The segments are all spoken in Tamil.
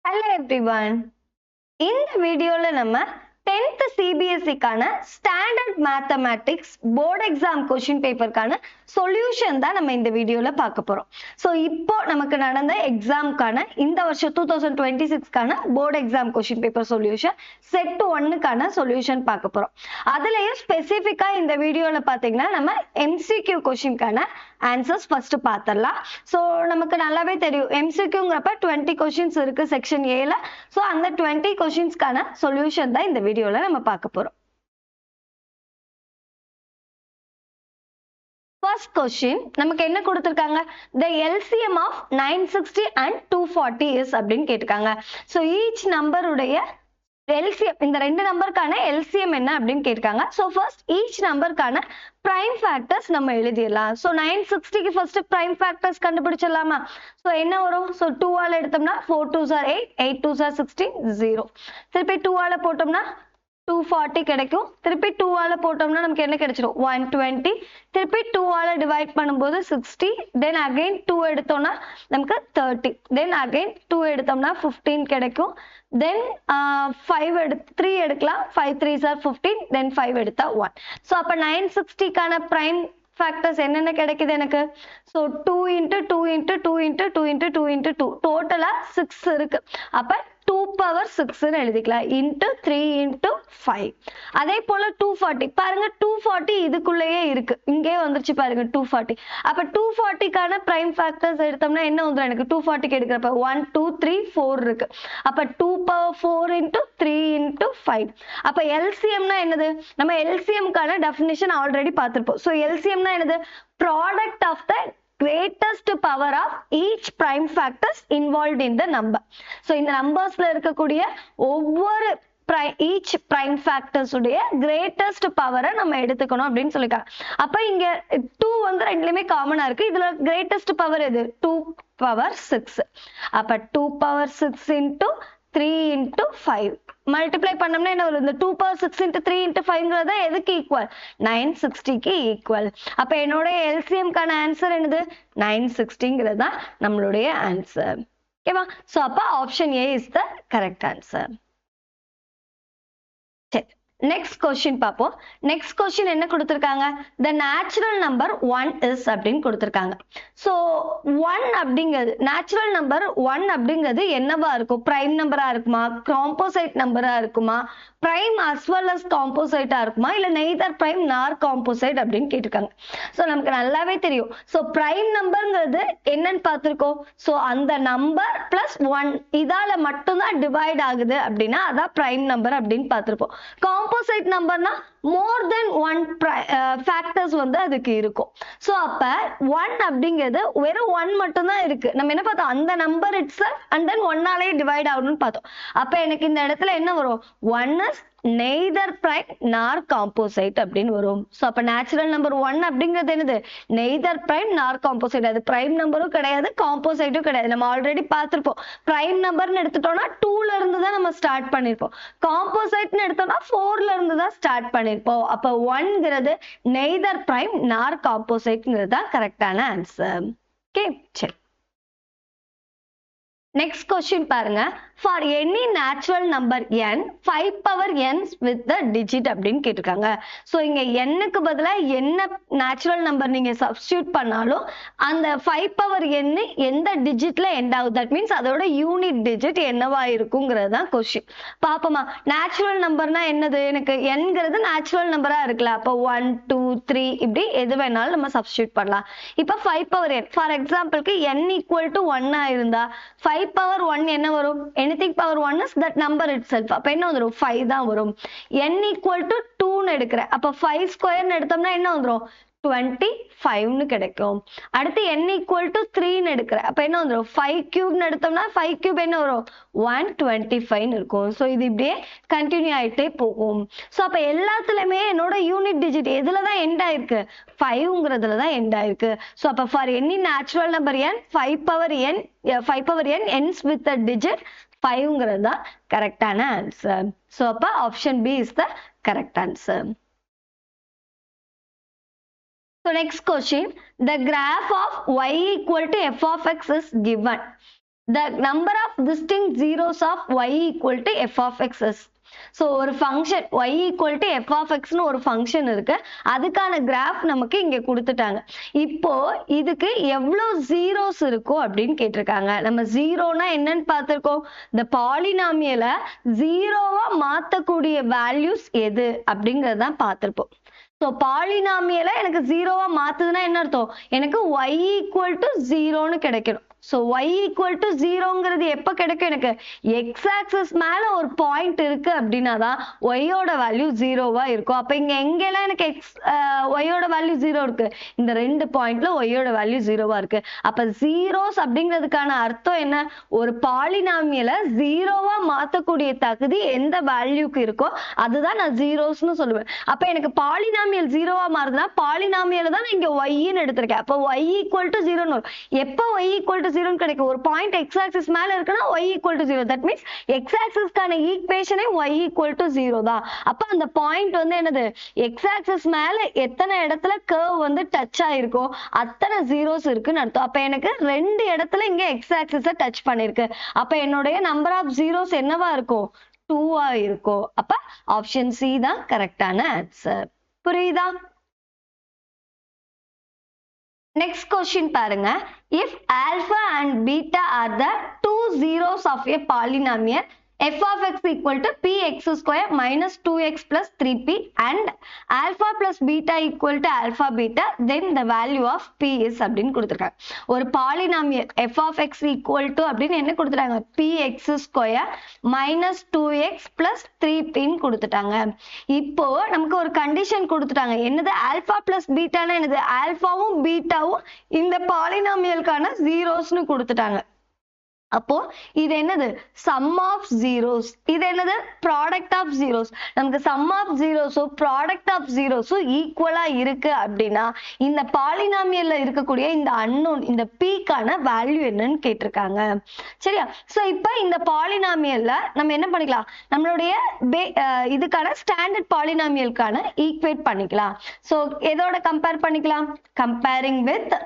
Hello everyone. இந்த வீடியோல நம்ம 10th CBSE கான standard mathematics board exam question பேப்பர்க்கான சொல்யூஷன் தான் நம்ம இந்த வீடியோல பார்க்க போறோம். ஸோ இப்போ நமக்கு நடந்த எக்ஸாம்க்கான இந்த வருஷம் 2026க்கான board exam question paper solution set 1க்கான சொல்யூஷன் பார்க்க போறோம். அதுலயும் ஸ்பெசிஃபிக்கா இந்த வீடியோல பாத்தீங்கன்னா நம்ம MCQ கொஸ்டின்கான ஆன்சர்ஸ் ஃபர்ஸ்ட் பார்த்துடலாம். ஸோ நமக்கு நல்லாவே தெரியும் MCQங்கிறப்ப 20 கொஸ்டின்ஸ் இருக்கு செக்ஷன் ஏல. ஸோ அந்த 20 கொஸ்டின்ஸ்க்கான சொல்யூஷன் தான் இந்த வீடியோல நம்ம பார்க்க போறோம். First question நமக்கு என்ன கொடுத்திருக்காங்க? The LCM of 960 and 240 is அப்படின்னு கேட்டிருக்காங்க. So each number உடைய LCM இந்த ரெண்டு நம்பருக்கான LCM என்ன அப்படின்னு கேட்டிருக்காங்க. So first each நம்பருக்கான prime factors நம்ம எழுதிடலாம். So 960க்கு first prime factors கண்டுபிடிச்சிடலாமா? So என்ன வரும்? So 2 ஆல எடுத்தோம்னா 4 2s are 8, 8 2s are 16, 0. திருப்பி 2 ஆல போட்டோம்னா 240 கிடைக்கும். திருப்பி 2 ஆல போட்டோம்னா நமக்கு என்ன கிடைச்சிரும்? 120. திருப்பி 2 ஆல டிவைட் பண்ணும்போது 60. தென் அகைன் 2 எடுத்தோம்னா நமக்கு 30. தென் அகைன் 2 எடுத்தோம்னா 15 கிடைக்கும். தென் 3 எடுக்கலாம். 5 3s are 15. தென் 5 எடுத்தா 1. ஸோ அப்ப 960க்கான prime factors என்னென்ன கிடைக்குது எனக்கு? So 2 into 2 into 2 into 2 into 2 into 2 டோட்டலா 6 இருக்கு. அப்ப 2 power 6 எழுதிக்கலாம் into 3 into 5. அதே போல 240 பாருங்க 240 இதுக்குள்ளேயே இருக்கு. இங்கே வந்துருச்சு பாருங்க 240. அப்ப 240க்கான prime factors எடுத்தோம்னா என்ன வந்துரும் எனக்கு? 240க்கு எடுக்கிறப்ப 1 2 3 4 இருக்கு. அப்ப 2 power 4 into 3 into 5. அப்ப LCMனா என்னது? நம்ம LCMக்கான definition ஆல்ரெடி பார்த்திருப்போம். So LCMனா என்னது? Product of the greatest power of each prime factors involved in the number. So இந்த நம்பர்ஸ்ல இருக்கக்கூடிய ஒவ்வொரு each prime factors உடைய greatest power நம்ம எடுத்துக்கணும் அப்படின்னு சொல்லிருக்காங்க. அப்ப இங்க 2 வந்து ரெண்டுலயுமே காமனா இருக்கு. இதுல greatest power எது? 2 power 6. அப்ப 2 power 6 into 3 into 5 மல்டிப்ளை பண்ணோம்னா என்ன வரும்? இந்த 2 power 6 into 3 into 5ங்கிறது எதுக்கு ஈக்குவல்? 960க்கு ஈக்குவல். அப்ப என்னோட LCMக்கான ஆன்சர் என்னது? 960ங்கிறது தான் நம்மளுடைய ஆன்சர். ஓகேவா? சோ அப்ப option A is the correct answer. சரி, நெக்ஸ்ட் கொஸ்டின் பார்ப்போம். நெக்ஸ்ட் கொஸ்டின் என்ன கொடுத்திருக்காங்க? the natural number 1 is அப்படின்னு கொடுத்திருக்காங்க. சோ 1 அப்படிங்கிறது நேச்சுரல் நம்பர் 1 அப்படிங்கிறது என்னவா இருக்கும்? பிரைம் நம்பரா இருக்குமா? காம்போசைட் நம்பரா இருக்குமா? பிரைம் அஸ் வெல் அஸ் காம்போசைட்டா இருக்குமா? இல்ல நெய்தர் பிரைம் நார் காம்போசைட் அப்படின்னு கேட்டிருக்காங்க. சோ நமக்கு நல்லாவே தெரியும். சோ பிரைம் நம்பர்ங்கிறது என்னன்னு பார்த்திருக்கோம். சோ அந்த நம்பர் பிளஸ் 1 இதால மட்டும்தான் டிவைட் ஆகுது அப்படின்னா அதான் பிரைம் நம்பர் அப்படின்னு பார்த்திருப்போம். காம்போசைட் நம்பர்னா மோர் தென் 1 ஃபேக்டர்ஸ் வந்து அதுக்கு இருக்கும். சோ அப்ப 1 அப்படிங்கிறது வெறும் 1 மட்டும் தான் இருக்கு. நம்ம என்ன பார்த்தோம்? அந்த நம்பர் இட்செல்ஃப் அண்ட் தென் 1ஆலே டிவைட் ஆகணும்னு பார்த்தோம். அப்ப எனக்கு இந்த இடத்துல என்ன வரும்? 1 is neither prime nor composite அப்படின்னு வரும். சோ அப்ப நேச்சுரல் நம்பர் 1 அப்படிங்கிறது என்னது? neither prime nor composite. அது பிரைம் நம்பரும் கிடையாது, காம்போசைட்டும் கிடையாது. நம்ம ஆல்ரெடி பார்த்திருப்போம். பிரைம் நம்பர்னு எடுத்துட்டோம்னா 2ல இருந்து தான் நம்ம ஸ்டார்ட் பண்ணிருப்போம். காம்போசைட்னு எடுத்தோம்னா 4ல இருந்து தான் ஸ்டார்ட் பண்ணிருப்போம். அப்ப 1ங்கிறது neither prime nor compositeங்கிறது தான் கரெக்டான ஆன்சர். ஓகே, சரி. நெக்ஸ்ட் கொஸ்டின் பாருங்க. For any natural number n 5 power n with the digit அப்படின்னு கேட்டிருக்காங்க. ஸோ இங்க n-க்கு பதிலா என்ன நேச்சுரல் நம்பர் நீங்க சப்ஸ்டியூட் பண்ணாலும் அந்த 5 power n எந்த டிஜிட்ல எண்ட் ஆகுது? தட் மீன்ஸ் அதோட யூனிட் டிஜிட் என்னவா இருக்குங்கிறது தான் கொஸ்டின். பாப்போமா? நேச்சுரல் நம்பர்னா என்னது? எனக்கு n-ங்கிறது நேச்சுரல் நம்பரா இருக்குல்ல. அப்போ 1 2 3 இப்படி எது வேணாலும் நம்ம சப்ஸ்டியூட் பண்ணலாம். இப்போ 5 power n ஃபார் எக்ஸாம்பிளுக்கு n ஈக்குவல் டு 1 இருந்தா 5 power 1 என்ன வரும்? anything power 1 is that number itself. அப்ப என்ன வந்துரும்? 5 தான் வரும். n equal to 2 ன்னு எடுக்கிறேன். அப்ப 5 ஸ்கொயர் எடுத்தோம்னா என்ன வந்துரும்? 25 ன்னு கிடைக்கும். அடுத்து n equal to 3 ன்னு எடுக்கிறேன். அப்ப என்ன வந்துரும்? 5 cube ன்னு எடுத்தோம்னா 5 cube என்ன வரும்? 125 ன்னு இருக்கும். சோ இது இப்படியே கண்டினியூ ஆயிட்டே போகும். சோ அப்ப எல்லாத்துலயுமே என்னோட யூனிட் டிஜிட் எதுல தான் எண்ட் ஆயிருக்கு? 5ங்கிறதுல தான் எண்ட் ஆயிருக்கு. சோ அப்ப for any natural number n 5 power n ends with the digit 5ங்கிறது தான் கரெக்டான ஆன்சர். சோ அப்ப option B is the correct answer. So next question, the graph of y equal to f of x is given. the number of distinct zeros of y equal to f of x is. So ஒரு function y equal to f of x னு ஒரு function இருக்கு, அதுக்கான graph நமக்கு இங்க கொடுத்துட்டாங்க. இப்போ இதுக்கு எவ்வளவு zeros இருக்கும் அப்படின்னு கேட்டிருக்காங்க. நம்ம ஜீரோனா என்னன்னு பார்த்திருக்கோம், இந்த பாலினாமியலை ஜீரோவா மாத்தக்கூடிய வேல்யூஸ் எது அப்படிங்கறதான் பார்த்திருப்போம். ஸோ பாலினாமியலை எனக்கு ஜீரோவா மாத்துதுன்னா என்ன அர்த்தம், எனக்கு y equal to 0ன்னு கிடைக்கணும். ஸோ y equal to 0ங்கிறது எப்ப கிடைக்கும், எனக்கு எக்ஸ் ஆக்சிஸ் மேல ஒரு பாயிண்ட் இருக்கு அப்படின்னா தான் y ஓட வேல்யூ ஜீரோவா இருக்கும். அப்ப இங்க எங்கெல்லாம் எனக்கு y ஓட வேல்யூ ஜீரோ இருக்கு, இந்த ரெண்டு பாயிண்ட்ல y ஓட வேல்யூ ஜீரோவா இருக்கு. அப்ப ஜீரோஸ் அப்படிங்கிறதுக்கான அர்த்தம் என்ன, ஒரு பாலினாமியலை ஜீரோவா மாத்தக்கூடிய தகுதி எந்த வேல்யூக்கு இருக்கோ அதுதான் நான் ஜீரோஸ்னு சொல்லுவேன். அப்ப எனக்கு பாலினாமியல் ஜீரோவா மாறுதுன்னா பாலினாமியல் தான் இங்க y-ன்னு எடுத்திருக்கேன். அப்ப y equal to 0ன்னு வரும். எப்ப y equal to 0ன்னு கிடைக்கும், ஒரு பாயிண்ட் எக்ஸ் ஆக்சிஸ் மேல இருக்குன்னா y equal to 0. That means x ஆக்சிஸ்க்கான ஈக்குவேஷனே y equal to 0 தான். அப்ப அந்த பாயிண்ட் வந்து என்னது, எக்ஸ் ஆக்சிஸ் மேல எத்தனை இடத்துல கர்வ் வந்து டச் ஆயிருக்கோ அத்தனை ஜீரோஸ் இருக்குன்னு அர்த்தம். அப்ப எனக்கு ரெண்டு இடத்துல இங்க எக்ஸ் ஆக்சிஸ டச் பண்ணிருக்கு. அப்ப என்னுடைய நம்பர் ஆஃப் ஜீரோஸ் என்னவா இருக்கும், 2 இருக்கும். அப்ப ஆப்ஷன் சி தான் கரெக்டான ஆன்சர். புரியுதா? நெக்ஸ்ட் கொஸ்டின் பாருங்க, if alpha and beta are the two zeros of a polynomial f of x equal to px square minus 2x plus 3p and alpha plus beta equal to alpha beta, then the value of p is அப்படின்னு கொடுத்திருக்காங்க. ஒரு polynomial f of x equal to அப்படின்னு என்ன கொடுத்துட்டாங்க, px square minus 2x plus 3p கொடுத்துட்டாங்க. இப்போ நமக்கு ஒரு கண்டிஷன் கொடுத்துட்டாங்க, என்னது, ஆல்பா பிளஸ் பீட்டானா என்னது, ஆல்பாவும் பீட்டாவும் இந்த பாலினாமியலுக்கான ஜீரோஸ்னு கொடுத்துட்டாங்க. அப்போ இது என்னது, சம் ஆஃப் ஜீரோஸ், இது என்னது, ப்ராடக்ட் ஆஃப் ஜீரோஸ். நமக்கு சம் ஆஃப் ஜீரோஸும் ப்ராடக்ட் ஆஃப் ஜீரோஸும் ஈக்குவலா இருக்கு அப்படின்னா இந்த பாலினாமியல்ல இருக்கக்கூடிய இந்த அன்னோன், இந்த பீக்கான வேல்யூ என்னன்னு கேட்டிருக்காங்க. சரியா? சோ இப்ப இந்த பாலினாமியல்ல நம்ம என்ன பண்ணிக்கலாம், நம்மளுடைய இதுக்கான ஸ்டாண்டர்ட் பாலினாமியலுக்கான ஈக்குவேட் பண்ணிக்கலாம். சோ எதோட கம்பேர் பண்ணிக்கலாம், கம்பேரிங் வித்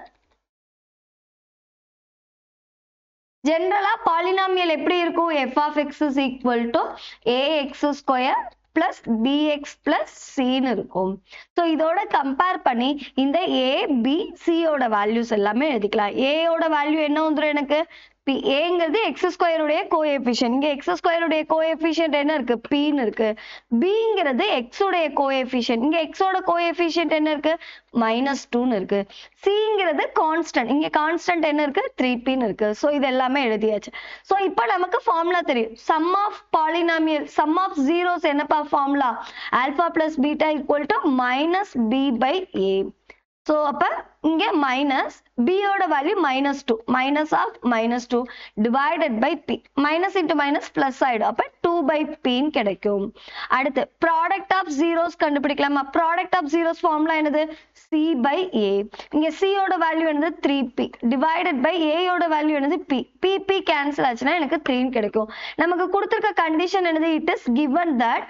ஜெனரலா பாலினாமியல் எப்படி இருக்கும், f of x is equal to ax square plus bx plus c ன்னு இருக்கும். சோ இதோட கம்பேர் பண்ணி இந்த a b c ஓட வேல்யூஸ் எல்லாமே எழுதிக்கலாம். a ஓட வேல்யூ என்ன வந்துரும் எனக்கு, p. a-ங்கிறது x ஸ்கொயர் உடைய கோஎஃபிஷியன்ட், இங்க x ஸ்கொயர் உடைய கோஎஃபிஷியன்ட் என்ன இருக்கு, p ன்னு இருக்கு. b-ங்கிறது x உடைய கோஎஃபிஷியன்ட், இங்க x ஓட கோஎஃபிஷியன்ட் என்ன இருக்கு, -2 ன்னு இருக்கு. c-ங்கிறது கான்ஸ்டன்ட், இங்க கான்ஸ்டன்ட் என்ன இருக்கு, 3p ன்னு இருக்கு. சோ இது எல்லாமே எழுதியாச்சு. சோ இப்போ நமக்கு ஃபார்முலா தெரியும், sum of polynomial, sum of zeros என்னப்பா formula, alpha plus beta equal to -b/a. So அப்ப இங்க மைனஸ் b ஓட value -2, minus of -2 divided by p, minus into minus plus ஆயிடும். அப்ப 2/p ன்னு கிடைக்கும். அடுத்து ப்ராடக்ட் ஆஃப் ஜீரோஸ் கண்டுபிடிக்கலாமா, ப்ராடக்ட் ஆஃப் ஜீரோஸ் ஃபார்முலா என்னது, c/a. இங்க c ஓட வேல்யூ என்னது 3p டிவைடட் பை a ஓட வேல்யூ என்னது p, p கேன்சல் ஆச்சுன்னா எனக்கு 3 ன்னு கிடைக்கும். நமக்கு கொடுத்திருக்க கண்டிஷன் என்னது, it is given that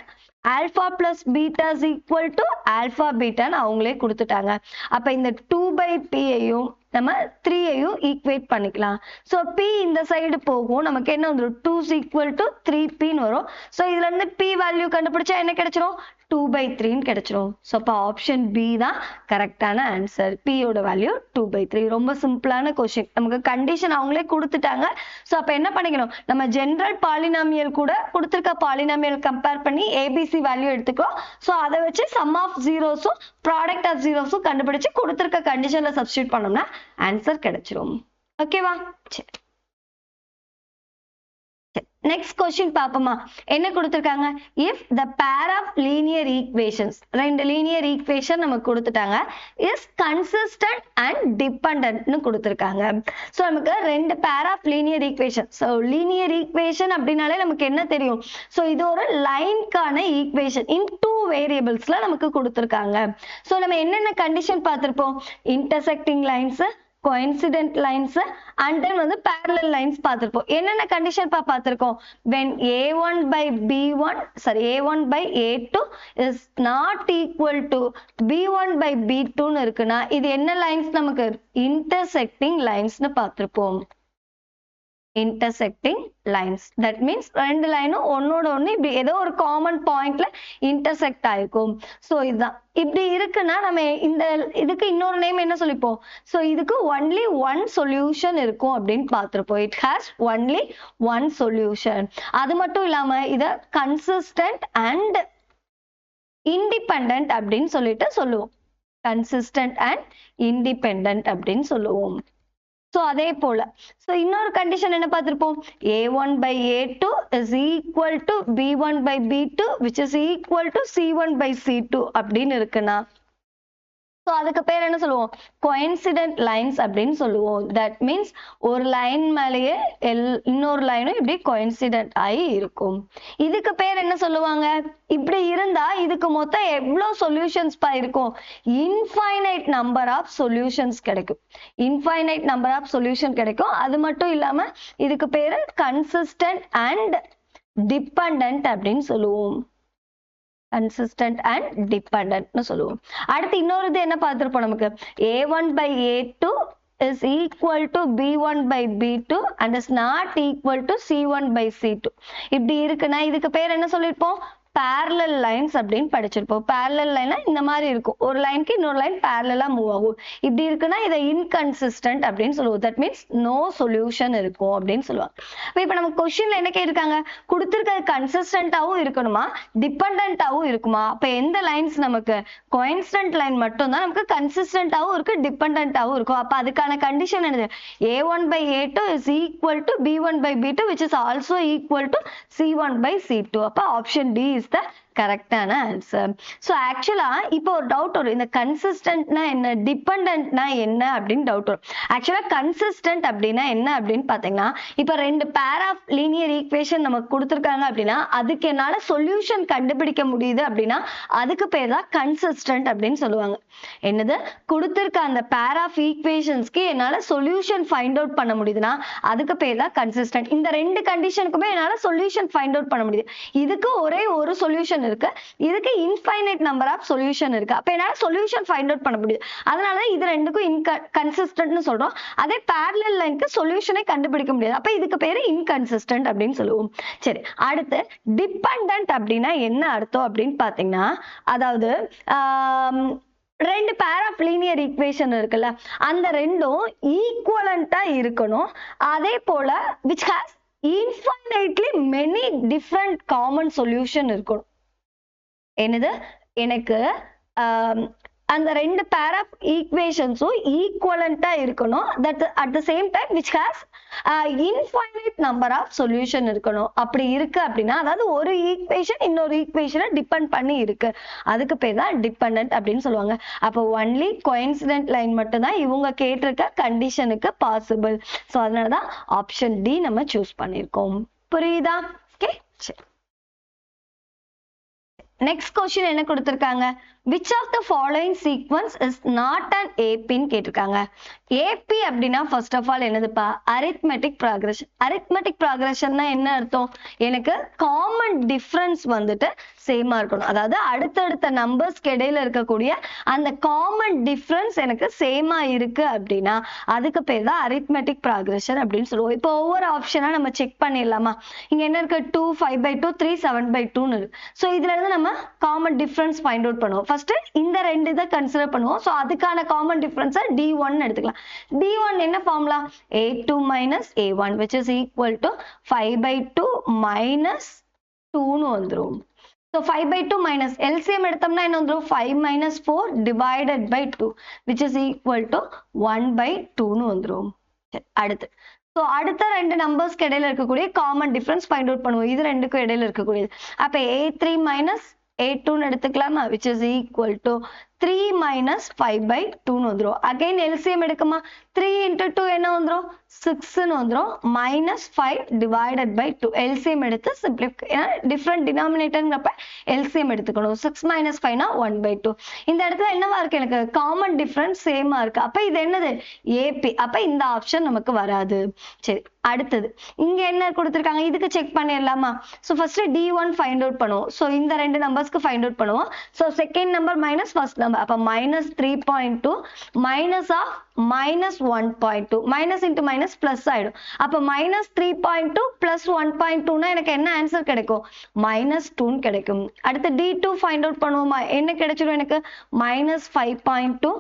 alpha plus beta is equal to alpha beta ன்னு அவங்களே கொடுத்துட்டாங்க. அப்ப இந்த 2/p-ஐயும் நம்ம 3-ஐயும் ஈக்குவேட் பண்ணிக்கலாம். சோ p இந்த சைடு போகும், நமக்கு என்ன வந்துரும், 2 is equal to 3p ன்னு வரும். சோ இதுல இருந்து p வேல்யூ கண்டுபிடிச்சா என்ன கிடைச்சிரும், 2/3 ன்னு கிடைச்சிரும். சோ அப்ப ஆப்ஷன் b தான் கரெக்டான ஆன்சர். p ஓட வேல்யூ 2/3. ரொம்ப சிம்பிளான क्वेश्चन, நமக்கு கண்டிஷன் அவங்களே கொடுத்துட்டாங்க. சோ அப்ப என்ன பண்ணிக்கணும், நம்ம ஜெனரல் பாலினாமியல் கூட கொடுத்திருக்க பாலினாமியல் கம்பேர் பண்ணி abc வேல்யூ எடுத்துக்கிறோம். சோ அதை வச்சு சம் ஆஃப் ஜீரோஸும் ப்ராடக்ட் ஆஃப் ஜீரோஸும் கண்டுபிடிச்சு கொடுத்திருக்க கண்டிஷன்ல சப்ஸ்டிட்யூட் பண்ணோம்னா ஆன்சர் கிடைச்சிரும். ஓகேவா? சரி, நெக்ஸ்ட் கொஸ்டின் பாப்போமா, என்ன கொடுத்திருக்காங்க, if the pair of linear equations, ரெண்டு லீனியர் ஈக்குவேஷன் நமக்கு கொடுத்துட்டாங்க, is consistent and dependent னு கொடுத்திருக்காங்க. சோ நமக்கு ரெண்டு pair of linear equation. So linear equation அப்படினாலே நமக்கு என்ன தெரியும், சோ இது ஒரு லைன்கான ஈக்குவேஷன் in two variablesல நமக்கு கொடுத்திருக்காங்க. சோ நம்ம என்னென்ன கண்டிஷன் பார்த்திருப்போம், intersecting lines, coincident lines and then வந்து parallel lines பார்த்திருப்போம். என்னென்ன கண்டிஷன் பார்த்திருக்கோம், when a1 by b1 sorry a1 by a2 is not equal to b1 by b2 ன்னு இருக்குன்னா இது என்ன லைன்ஸ், நமக்கு intersecting lines ன்னு பார்த்திருப்போம். intersecting lines. That means ரெண்டு லைனும் ஒன்னோட ஒண்ணு இப்படி ஏதோ ஒரு காமன் பாயிண்ட்ல intersect ஆயிருக்கும். ஸோ இதுதான் இப்படி இருக்குன்னா நம்ம இந்த இதுக்கு இன்னொரு நேம் என்ன சொல்லிப்போம்? ஸோ இதுக்கு only one solution இருக்கும் அப்படின்னு பார்த்திருப்போம். It has only one solution. அது மட்டும் இல்லாம இத consistent and independent அப்படின்னு சொல்லிட்டு சொல்லுவோம். consistent and independent அப்படின்னு சொல்லுவோம். So அதே போல so இன்னொரு கண்டிஷன் என்ன பார்த்திருப்போம்? a1 by a2 is equal to b1 by b2 which is equal to c1 by c2 அப்படின்னு இருக்குன்னா so அதுக்கு பேர் என்ன சொல்லுவோம்? coincident lines அப்படின்னு சொல்லுவோம். that means ஒரு லைன் மேலேயே இன்னொரு லைனும் இப்படி coincident ஆகி இருக்கும். இதுக்கு பேர் என்ன சொல்லுவாங்க? இப்படி இருந்தா இதுக்கு மொத்தம் எவ்வளவு சொல்யூஷன்ஸ் இருக்கும்? infinite number of solutions கிடைக்கும். infinite number of solution கிடைக்கும். அது மட்டும் இல்லாம இதுக்கு பேரு consistent and dependent அப்படின்னு சொல்லுவோம். consistent and dependent னு சொல்லுவோம். அடுத்து இன்னொரு இது என்ன பார்த்திருப்போம் நமக்கு? a1 by a2 is equal to b1 by b2 and is not equal to c1 by c2. இப்படி இருக்குன்னா இதுக்கு பேர் என்ன சொல்லிருப்போம்? parallel lines அப்படின்னு படிச்சிருப்போம். parallel லைனா இந்த மாதிரி இருக்கும். ஒரு லைனுக்கு இன்னொரு லைன் parallel மூவ் ஆகும். இப்படி இருக்குன்னா இதை inconsistent அப்படின்னு சொல்லுவோம். that means no solution இருக்கும் அப்படின்னு சொல்லுவாங்க. இப்போ நம்ம கொஸ்டின்ல என்ன கேட்டிருக்காங்க? கொடுத்திருக்கிறது கன்சிஸ்டன்டாவும் இருக்கணுமா டிபெண்டன்டாவும் இருக்குமா? அப்ப எந்த லைன்ஸ் நமக்கு coincident லைன் மட்டும் தான் நமக்கு கன்சிஸ்டன்டாவும் இருக்கு டிபெண்டன்டாவும் இருக்கும். அப்ப அதுக்கான கண்டிஷன் என்னது? a1 by a2 is equal to b1 by b2 which is also equal to c1 by c2. அப்ப ஆப்ஷன் டி is the கரெக்டான ஆன்சர். ஸோ ஆக்சுவலா இப்போ ஒரு டவுட் வரும், இந்த கன்சிஸ்டன்ட்னா என்ன டிபெண்டன்ட்னா என்ன அப்படின்னு டவுட் வரும். ஆக்சுவலா கன்சிஸ்டன்ட் அப்படின்னா என்ன அப்படின்னு பாத்தீங்கன்னா இப்போ ரெண்டு பேர் ஆஃப் லீனியர் ஈக்குவேஷன் நமக்கு கொடுத்துருக்காங்க அப்படின்னா அதுக்கு என்னால சொல்யூஷன் கண்டுபிடிக்க முடியுது அப்படின்னா அதுக்கு பேர் தான் கன்சிஸ்டன்ட் அப்படின்னு சொல்லுவாங்க. என்னது கொடுத்திருக்க அந்த பேர் ஆஃப் ஈக்குவேஷன்ஸ்க்கு என்னால சொல்யூஷன் ஃபைண்ட் அவுட் பண்ண முடியுதுன்னா அதுக்கு பேர் தான் கன்சிஸ்டன்ட். இந்த ரெண்டு கண்டிஷனுக்குமே என்னால சொல்யூஷன் ஃபைண்ட் அவுட் பண்ண முடியுது. இதுக்கு ஒரே ஒரு சொல்யூஷன் இருக்கு, இதுக்கு இன்ஃபைனைட் நம்பர் ஆஃப் சொல்யூஷன் இருக்கு. அப்ப என்னால சொல்யூஷன் ஃபைண்ட் அவுட் பண்ண முடியுது. அதனாலதான் இது ரெண்டுக்கும் இன்கன்சிஸ்டன்ட்னு சொல்றோம். அதே parallel லைனுக்கு சொல்யூஷனை கண்டுபிடிக்க முடியாது. அப்ப இதுக்கு பேரு இன்கன்சிஸ்டன்ட் அப்படின்னு சொல்லுவோம். சரி, அடுத்து டிபெண்டன்ட் அப்படின்னா என்ன அர்த்தம் அப்படின்னு பாத்தீங்கன்னா அதாவது ரெண்டு பேர் ஆஃப் லீனியர் ஈக்குவேஷன் இருக்குல்ல அந்த ரெண்டும் ஈக்குவலண்டா இருக்கணும். அதே போல which has infinitely many different common solution இருக்கணும். என்னது எனக்கு அந்த ரெண்டு பேர் ஆஃப் ஈக்குவேஷன்ஸும் ஈக்குவலண்டா இருக்கணும். That at the same time which has infinite number of solution இருக்கணும். அப்படி இருக்கு அப்படின்னா அதாவது ஒரு ஈக்குவேஷன் இன்னொரு ஈக்குவேஷனை டிபெண்ட் பண்ணி இருக்கு, அதுக்கு பேர் தான் டிபெண்டன்ட் அப்படின்னு சொல்லுவாங்க. அப்போ ஒன்லி கோயின்சிடென்ட் லைன் மட்டும் தான் இவங்க கேட்டிருக்க கண்டிஷனுக்கு பாசிபிள். ஸோ அதனாலதான் ஆப்ஷன் டி நம்ம சூஸ் பண்ணியிருக்கோம். புரியுதா? ஓகே, சரி. நெக்ஸ்ட் கொஸ்டின் என்ன கொடுத்திருக்காங்க? which of the following sequence is not an AP ன்னு கேட்டிருக்காங்க. AP அப்படின்னா ஃபர்ஸ்ட் ஆஃப் ஆல் என்னதுப்பா? arithmetic progression. arithmetic progressionனா என்ன அர்த்தம்? எனக்கு காமன் டிஃபரன்ஸ் வந்துட்டு சேமா இருக்கணும். அதாவது அடுத்தடுத்த நம்பர்ஸ்க்கு இடையில இருக்கக்கூடிய அந்த காமன் டிஃபரன்ஸ் எனக்கு சேமா இருக்கு அப்படின்னா அதுக்கு பேர் தான் arithmetic progression அப்படின்னு சொல்லுவோம். இப்போ ஒவ்வொரு ஆப்ஷனா நம்ம செக் பண்ணிடலாமா? இங்க என்ன இருக்கு? 2 5/2 3 7/2 இருக்கு. ஸோ இதுல இருந்து நம்ம காமன் டிஃபரன்ஸ் ஃபைண்ட் அவுட் பண்ணுவோம். ஃபர்ஸ்ட் இந்த ரெண்டு இதை கன்சிடர் பண்ணுவோம். ஸோ அதுக்கான காமன் டிஃபரன்ஸை D1 எடுத்துக்கலாம். D1 என்ன formula? A2 minus A1 which is equal to 5/2 minus 2ன்னு வந்துரும். So 5/2 minus LCM எடுத்தோம்னா என்ன வந்துரும்? 5 minus 4 divided by 2 which is equal to 1/2ன்னு வந்துரும். அடுத்து ஸோ அடுத்த ரெண்டு நம்பர்ஸ்க்கு இடையில இருக்கக்கூடிய காமன் டிஃபரன்ஸ் ஃபைண்ட் அவுட் பண்ணுவோம். இது ரெண்டுக்கும் இடையில இருக்கக்கூடியது. அப்ப A3 minus A2ன்னு எடுத்துக்கலாமா? which is equal to 3 minus 5/2ன்னு வந்துரும். Again LCM எடுக்குமா? 3 into 2 என்ன வந்துரும்? 6ன்னு வந்துரும். minus 5 divided by 2 LCM எடுத்து சிம்பிளிஃபை, ஏன்னா டிஃப்ரெண்ட் டினாமினேட்டர்ங்கிறப்ப LCM எடுத்துக்கணும். 6 minus 5னா 1/2. இந்த இடத்துல என்னவா இருக்கு? எனக்கு காமன் டிஃபரன்ஸ் சேமா இருக்கு. அப்ப இது என்னது? AP. அப்ப இந்த ஆப்ஷன் நமக்கு வராது. சரி, அடுத்தது இங்க என்ன கொடுத்திருக்காங்க? இதுக்கு செக் பண்ணிடலாமா? So first D1 find out பண்ணுவோம். ஸோ இந்த ரெண்டு நம்பர்ஸ்க்கு ஃபைண்ட் அவுட் பண்ணுவோம். So second number minus first number, அப்ப -3.2 minus of -1 1.2 minus into minus plus ஆயிடும். அப்ப மைனஸ் 3.2 பிளஸ் 1.2னா எனக்கு என்ன ஆன்சர் கிடைக்கும்? -2 கிடைக்கும். அடுத்து D2 ஃபைண்ட் அவுட் பண்ணுவோமா? என்ன கிடைச்சிடும் எனக்கு? -5.2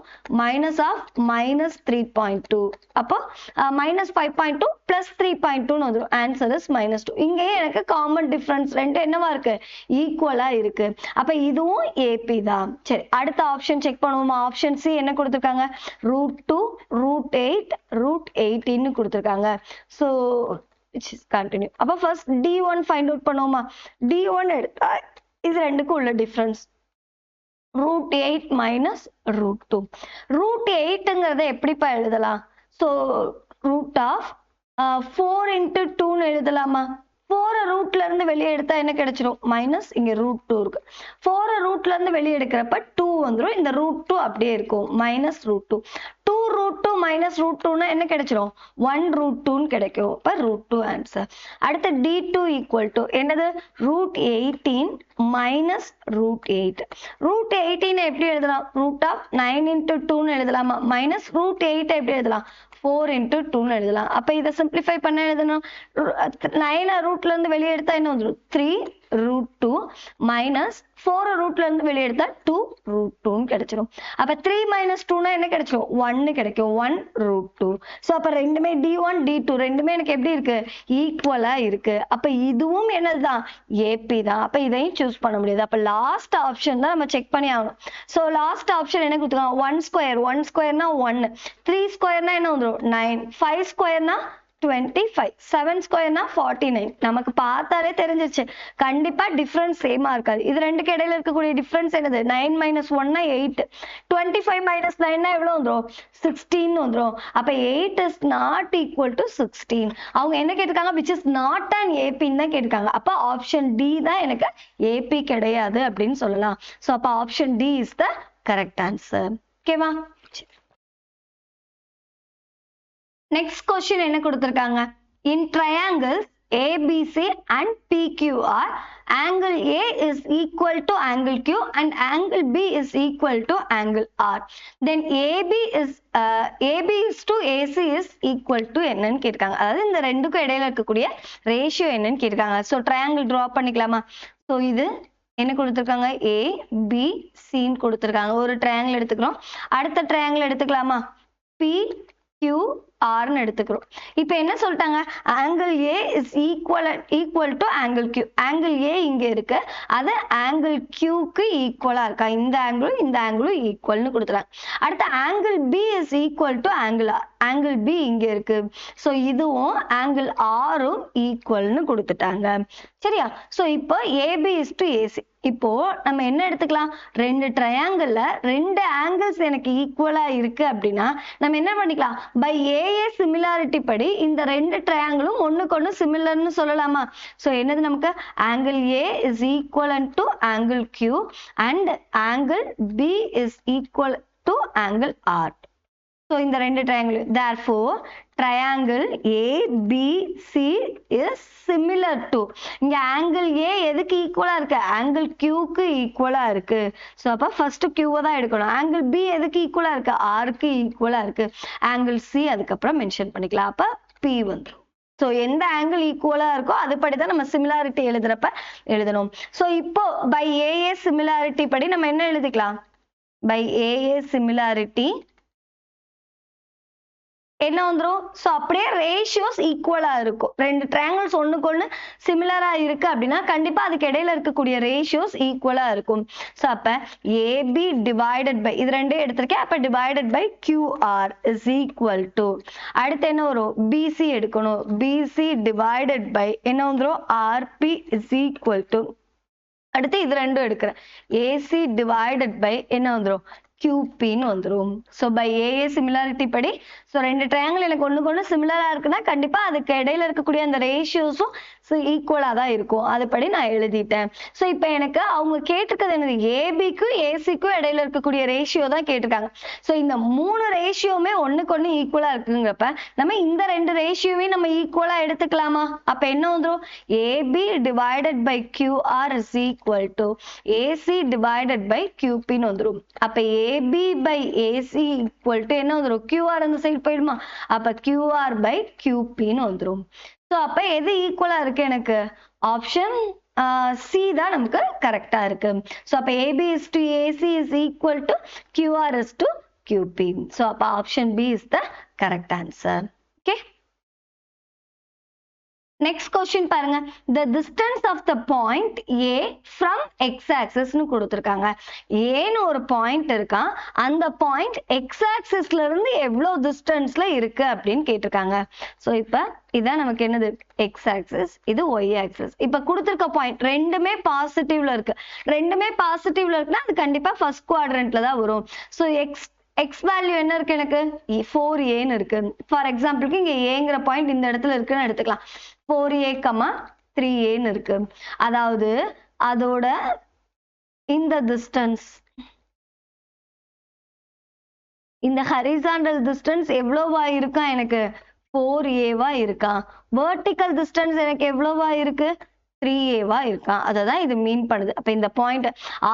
மைனஸ் ஆஃப் -3.2. அப்போ -5.2 பிளஸ் 3.2 வந்துடும். Answer is -2. இங்கேயே எனக்கு காமன் டிஃபரன்ஸ் ரெண்டு என்னவா இருக்கு? ஈக்குவலா இருக்கு. அப்ப இதுவும் AP தான். சரி, அடுத்த ஆப்ஷன் செக் பண்ணுவோமா? ஆப்ஷன் சி என்ன கொடுத்திருக்காங்க? √2 √8 √18 கொடுத்திருக்காங்க. So continue. அப்ப ஃபர்ஸ்ட் D1 ஃபைண்ட் அவுட் பண்ணுவோமா? D1 எடுத்தா இது ரெண்டுக்கும் உள்ள டிஃபரன்ஸ் √8 மைனஸ் √2. √8ங்கிறத எப்படிப்பா எழுதலாம்? ஸோ √4 into 2ன்னு எழுதலாமா? 4 ரூட்ல இருந்து வெளியே எடுத்தா என்ன கிடைச்சிடும்? மைனஸ் இங்க √2 இருக்கு. 4 ரூட்ல இருந்து வெளியே எடுக்கிறப்ப 2 வந்துடும். இந்த √2 அப்படியே இருக்கும். -√2. 2√2 மைனஸ் √2னா என்ன கிடைச்சிடும்? 1√2ன்னு கிடைக்கும். இப்ப √2 ஆன்சர். அடுத்து D2 ஈக்குவல் டு என்னது? √18 மைனஸ் √8. √18 எப்படி எழுதலாம்? √9 into 2ன்னு எழுதலாமா? மைனஸ் √8 எப்படி எழுதலாம்? 4 into 2ன்னு எழுதலாம். அப்ப இதை சிம்பிளிஃபை பண்ண எழுதணும். 9 ரூட்ல இருந்து வெளியே எடுத்தா என்ன வந்துடும்? 3√2 மைனஸ் 4 ரூட்ல இருந்து வெளியே எடுத்தா 2√2ன்னு கிடைச்சிடும். அப்ப 3 மைனஸ் 2னா என்ன கிடைச்சிடும்? 1 கிடைக்கும். 1√2. ஸோ அப்ப ரெண்டுமே D1 D2 ரெண்டுமே எனக்கு எப்படி இருக்கு? ஈக்குவலா இருக்கு. அப்ப இதுவும் என்னதுதான்? AP தான். அப்ப இதையும் சூஸ் பண்ண முடியாது. அப்ப லாஸ்ட் ஆப்ஷன் தான் நம்ம செக் பண்ணி ஆகணும். ஸோ லாஸ்ட் ஆப்ஷன் என்ன கொடுத்துருக்காங்க? 1 ஸ்கொயர். 1 ஸ்கொயர்னா 1, 3 ஸ்கொயர்னா என்ன வந்துடும்? 9, 5 ஸ்கொயர்னா 25, 7 ஸ்கொயர்னா 49. நமக்கு பார்த்தாலே தெரிஞ்சிருச்சு கண்டிப்பா டிஃபரன்ஸ் சேமா இருக்காது. இது ரெண்டுக்கு இடையில இருக்கக்கூடிய டிஃபரன்ஸ் என்னது? 9 மைனஸ் 1னா 8, 25 மைனஸ் 9னா எவ்வளவு வந்துடும்? 16 வந்துடும். அப்ப 8 இஸ் நாட் ஈக்குவல் டு 16. அவங்க என்ன கேட்டிருக்காங்க? விச் இஸ் நாட் அன் ஏபின்னு தான் கேட்டிருக்காங்க. அப்ப ஆப்ஷன் டி தான் எனக்கு ஏபி கிடையாது அப்படின்னு சொல்லலாம். ஸோ அப்ப option D is the correct answer. ஓகேவா? நெக்ஸ்ட் கொஸ்டின் என்ன கொடுத்திருக்காங்க? In triangles ABC and PQR, angle A is equal to angle Q and angle B is equal to angle R. Then AB is to AC is equal to என்னன்னு கேட்காங்க. அதாவது இந்த ரெண்டுக்கும் இடையில இருக்கக்கூடிய ரேஷியோ என்னன்னு கேட்காங்க. ஸோ ட்ரையாங்கிள் டிரா பண்ணிக்கலாமா? ஸோ இது என்ன கொடுத்திருக்காங்க? ABCன்னு கொடுத்திருக்காங்க. ஒரு ட்ரையாங்கிள் எடுத்துக்கிறோம். அடுத்த ட்ரையாங்கிள் எடுத்துக்கலாமா? PQRன்னு எடுத்துக்கிறோம். இப்போ என்ன சொல்லிட்டாங்க? Angle A is equal to angle Q. Angle A இங்க இருக்கு, அது ஆங்கிள் Qக்கு ஈக்குவலா இருக்கா? இந்த ஆங்கிளும் ஈக்குவல்னு கொடுத்துறாங்க. அடுத்து angle B is equal to angle R. Angle B இங்க இருக்கு. ஸோ இதுவும் ஆங்கிள் Rம் ஈக்குவல்னு கொடுத்துட்டாங்க. சரியா? ஸோ இப்போ AB இஸ் டு AC. இப்போ நம்ம என்ன எடுத்துக்கலாம்? ரெண்டு ட்ரையாங்கிள்ல ரெண்டு ஆங்கிள்ஸ் எனக்கு ஈக்குவலா இருக்கு அப்படின்னா நம்ம என்ன பண்ணிக்கலாம்? பை AA சிமிலாரிட்டி படி இந்த ரெண்டு ட்ரையாங்கிளும் ஒண்ணுக்கு ஒண்ணு சிமிலர்னு சொல்லலாமா? ஸோ என்னது நமக்கு? Angle A is equivalent to angle Q and angle B is equal to angle R. So இந்த ரெண்டு triangle, therefore triangle ABC is similar to, இங்க angle A எதுக்கு ஈக்குவலா இருக்கு? angle Qக்கு ஈக்குவலா இருக்கு. So அப்ப first Q தான் எடுக்கணும். angle B எதுக்கு ஈக்குவலா இருக்கு? Rக்கு ஈக்குவலா இருக்கு. angle C அதுக்கப்புறம் மென்ஷன் பண்ணிக்கலாம். அப்ப P வந்துரும். ஸோ எந்த ஆங்கிள் ஈக்குவலா இருக்கோ அதுபடிதான் நம்ம சிமிலாரிட்டி எழுதுறப்ப எழுதணும். ஸோ இப்போ பை AA சிமிலாரிட்டி படி நம்ம என்ன எழுதிக்கலாம்? பை AA சிமிலாரிட்டி என்ன வந்துரும்? ஸோ அப்படியே ரேஷியோஸ் ஈக்குவலா இருக்கும். ரெண்டு ட்ரையாங்கிள்ஸ் ஒண்ணுக்கு ஒண்ணு சிமிலரா இருக்கு அப்படின்னா கண்டிப்பா அதுக்கு இடையில இருக்கக்கூடிய ரேஷியோஸ் ஈக்குவலா இருக்கும். ஸோ அப்ப AB டிவைடட் பை, இது ரெண்டே எடுத்திருக்கேன், அப்ப divided by QR is equal to, அடுத்து என்ன வரும்? BC எடுக்கணும். BC டிவைடட் பை என்ன வந்துரும்? RP இஸ் ஈக்குவல் டு, அடுத்து இது ரெண்டும் எடுக்கிறேன், AC டிவைடட் பை என்ன வந்துரும்? QPன்னு வந்துரும். ஸோ பை AA சிமிலாரிட்டி படி, ஸோ ரெண்டு ட்ரையாங்கிள் எனக்கு ஒண்ணுக்கு ஒண்ணு சிமிலரா இருக்குன்னா கண்டிப்பா அதுக்கு இடையில இருக்கக்கூடிய அந்த ரேஷியோஸும் ஸோ ஈக்குவலா தான் இருக்கும். அதுபடி நான் எழுதிட்டேன். ஸோ இப்போ எனக்கு அவங்க கேட்டிருக்கிறது என்னது, ஏபிக்கும் ஏசிக்கும் இடையில இருக்கக்கூடிய ரேஷியோ தான் கேட்டிருக்காங்க. ஸோ இந்த 3 ரேஷியோவுமே ஒண்ணுக்கு ஒண்ணு ஈக்குவலா இருக்குங்கிறப்ப நம்ம இந்த 2 ரேஷியோவையும் நம்ம ஈக்குவலா எடுத்துக்கலாமா? அப்ப என்ன வந்துடும், AB divided by QR is equal to AC divided by கியூபின்னு வந்துடும். அப்ப AB by AC equal to என்ன வந்துடும், கியூஆர் அந்த சைடு போயிடுமா, அப்ப கியூஆர் பை கியூபின்னு வந்துடும். ஸோ அப்ப எது ஈக்குவலா இருக்கு எனக்கு, ஆப்ஷன் சி தான் நமக்கு கரெக்டா இருக்கு. ஸோ அப்ப AB is to AC is equal to QR is to QP. So, option B is the correct answer. Okay. Next question பாருங்க. The distance of the point A from x-axis னு கொடுத்திருக்காங்க. A னு ஒரு point இருக்கான். அந்த point x-axisல இருந்து எவ்வளவு distanceல இருக்கு அப்படின்னு கேட்டிருக்காங்க. So, இப்ப இதான் நமக்கு என்னது, x-axis, இது y-axis. இப்ப கொடுத்திருக்க point ரெண்டுமே பாசிட்டிவ்ல இருக்கு. ரெண்டுமே பாசிட்டிவ்ல இருக்குன்னா அது கண்டிப்பா first quadrantல தான் வரும். So, x வேல்யூ என்ன இருக்கு எனக்கு, 4a ன்னு இருக்கு. ஃபார் எக்ஸாம்பிளுக்கு இங்க ஏங்கிற பாயிண்ட் இந்த இடத்துல இருக்குன்னு எடுத்துக்கலாம். 4a, 3a ன்னு இருக்கு. அதாவது அதோட இந்த டிஸ்டன்ஸ், இந்த ஹரிசாண்டல் டிஸ்டன்ஸ் எவ்வளவா இருக்கா எனக்கு, 4a வா இருக்கா. வெர்டிக்கல் டிஸ்டன்ஸ் எனக்கு எவ்வளவா இருக்கு, 3a வா இருக்கான். அததான் இது மீன் பண்ணுது. அப்ப இந்த பாயிண்ட்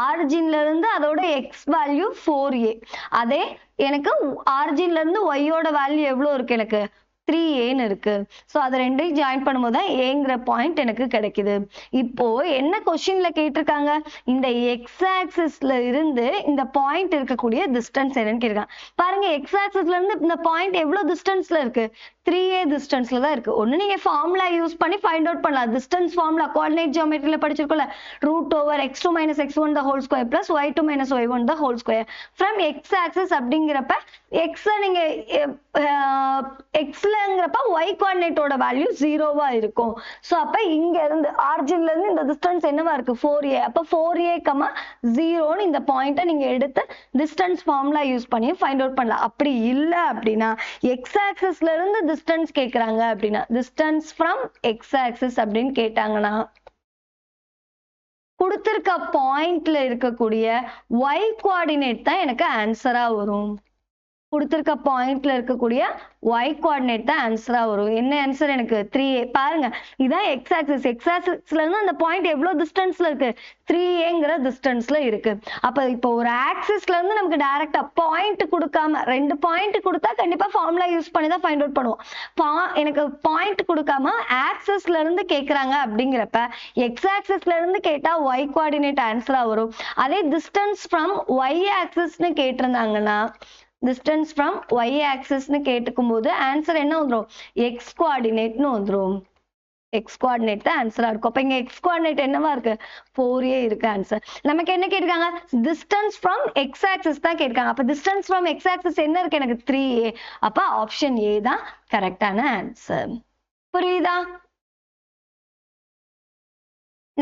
ஆரிஜின்ல இருந்து அதோட x வேல்யூ 4a, அதே எனக்கு ஆரிஜின்ல இருந்து y ஓட வேல்யூ எவ்வளவு இருக்கு எனக்கு, 3a ன்னு இருக்கு. சோ அது ரெண்டையும் ஜாயின் பண்ணும்போது தான் ஏங்கிற பாயிண்ட் எனக்கு கிடைக்குது. இப்போ என்ன கொஸ்டின்ல கேட்டிருக்காங்க, இந்த எக்ஸ் ஆக்சிஸ்ல இருந்து இந்த பாயிண்ட் இருக்கக்கூடிய டிஸ்டன்ஸ் என்னன்னு கேட்டிருக்காங்க. பாருங்க, எக்ஸ் ஆக்சிஸ்ல இருந்து இந்த பாயிண்ட் எவ்வளவு டிஸ்டன்ஸ்ல இருக்கு, 3a டிஸ்டன்ஸ்ல தான் இருக்கு. ஒண்ணு நீங்க ஃபார்முலா யூஸ் பண்ணி ஃபைண்ட் அவுட் பண்ணலாம். டிஸ்டன்ஸ் ஃபார்முலா கோஆர்டினேட் ஜியோமெட்ரியில படிச்சிருக்கோம்ல, √x2 - x1 the whole square plus y2 - y1 the whole square from x axis அப்படிங்கிறப்ப x நீங்க xலங்கிறப்ப y கோஆர்டினேட்டோட வேல்யூ 0வா இருக்கும். சோ அப்ப இங்க இருந்து ஆரிஜின்ல இருந்து இந்த டிஸ்டன்ஸ் என்னவா இருக்கு, 4a. அப்ப 4a, 0 ன்னு இந்த பாயிண்ட நீங்க எடுத்து டிஸ்டன்ஸ் ஃபார்முலா யூஸ் பண்ணி ஃபைண்ட் அவுட் பண்ணலாம். அப்படி இல்ல அப்படின்னா x ஆக்சிஸ்ல இருந்து டிஸ்டன்ஸ் கேக்குறாங்க அப்படின்னா, டிஸ்டன்ஸ் ஃப்ரம் x ஆக்சிஸ் அப்படின்னு கேட்டாங்கன்னா கொடுத்திருக்க பாயிண்ட்ல இருக்கக்கூடிய y கோஆர்டினேட் தான் எனக்கு ஆன்சரா வரும். கொடுத்திருக்க பாயிண்ட்ல இருக்கக்கூடிய y கோஆர்டினேட் தான் ஆன்சரா வரும். என்ன ஆன்சர் எனக்கு, 3a. பாருங்க, இதான் x ஆக்சிஸ். x ஆக்சிஸ்ல இருந்து அந்த பாயிண்ட் எவ்வளவு டிஸ்டன்ஸ்ல இருக்கு, 3aங்கிற டிஸ்டன்ஸ்ல இருக்கு. அப்ப இப்போ ஒரு ஆக்சிஸ்ல இருந்து நமக்கு டைரக்டா பாயிண்ட் கொடுக்காம, 2 பாயிண்ட் கொடுத்தா கண்டிப்பா ஃபார்முலா யூஸ் பண்ணி தான் ஃபைண்ட் அவுட் பண்ணுவோம். எனக்கு பாயிண்ட் கொடுக்காம ஆக்சிஸ்ல இருந்து கேக்குறாங்க அப்படிங்கிறப்ப x ஆக்சிஸ்ல இருந்து கேட்டா y கோஆர்டினேட் ஆன்சரா வரும். அதே டிஸ்டன்ஸ் ஃப்ரம் y ஆக்சிஸ்னு கேட்டிருந்தாங்கன்னா, டிஸ்டன்ஸ் ஃப்ரம் y ஆக்சிஸ்னு கேட்டுக்கும் போது ஆன்சர் என்ன வந்துரும், x கோஆர்டினேட்னு வந்துரும். x கோஆர்டினேட் தான் ஆன்சரா இருக்கும். அப்ப இங்க x கோஆர்டினேட் என்னவா இருக்கு, 4a இருக்கு ஆன்சர். நமக்கு என்ன கேட்டிருக்காங்க, டிஸ்டன்ஸ் ஃப்ரம் x ஆக்சிஸ் தான் கேட்டிருக்காங்க. அப்ப டிஸ்டன்ஸ் ஃப்ரம் x ஆக்சிஸ் என்ன இருக்கு எனக்கு, 3a. அப்ப ஆப்ஷன் a தான் கரெக்டான ஆன்சர். புரியுதா?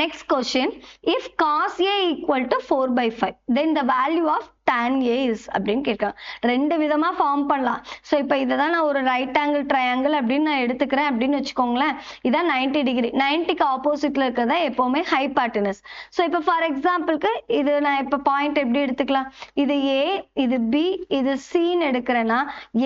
Next question, if cos a equal to 4/5, then the value of tan a is அப்படின்னு கேட்கலாம். ரெண்டு விதமா ஃபார்ம் பண்ணலாம். ஸோ இப்போ இதை தான் நான் ஒரு ரைட் ஆங்கிள் ட்ரையாங்கிள் அப்படின்னு நான் எடுத்துக்கிறேன் அப்படின்னு வச்சுக்கோங்களேன். இதான் 90 டிகிரி. 90க்கு ஆப்போசிட்ல இருக்கிறதா எப்பவுமே ஹைபார்டினஸ். ஸோ இப்போ ஃபார் எக்ஸாம்பிளுக்கு இது நான் இப்போ பாயிண்ட் எப்படி எடுத்துக்கலாம், இது ஏ, இது பி, இது சின்னு எடுக்கிறேன்னா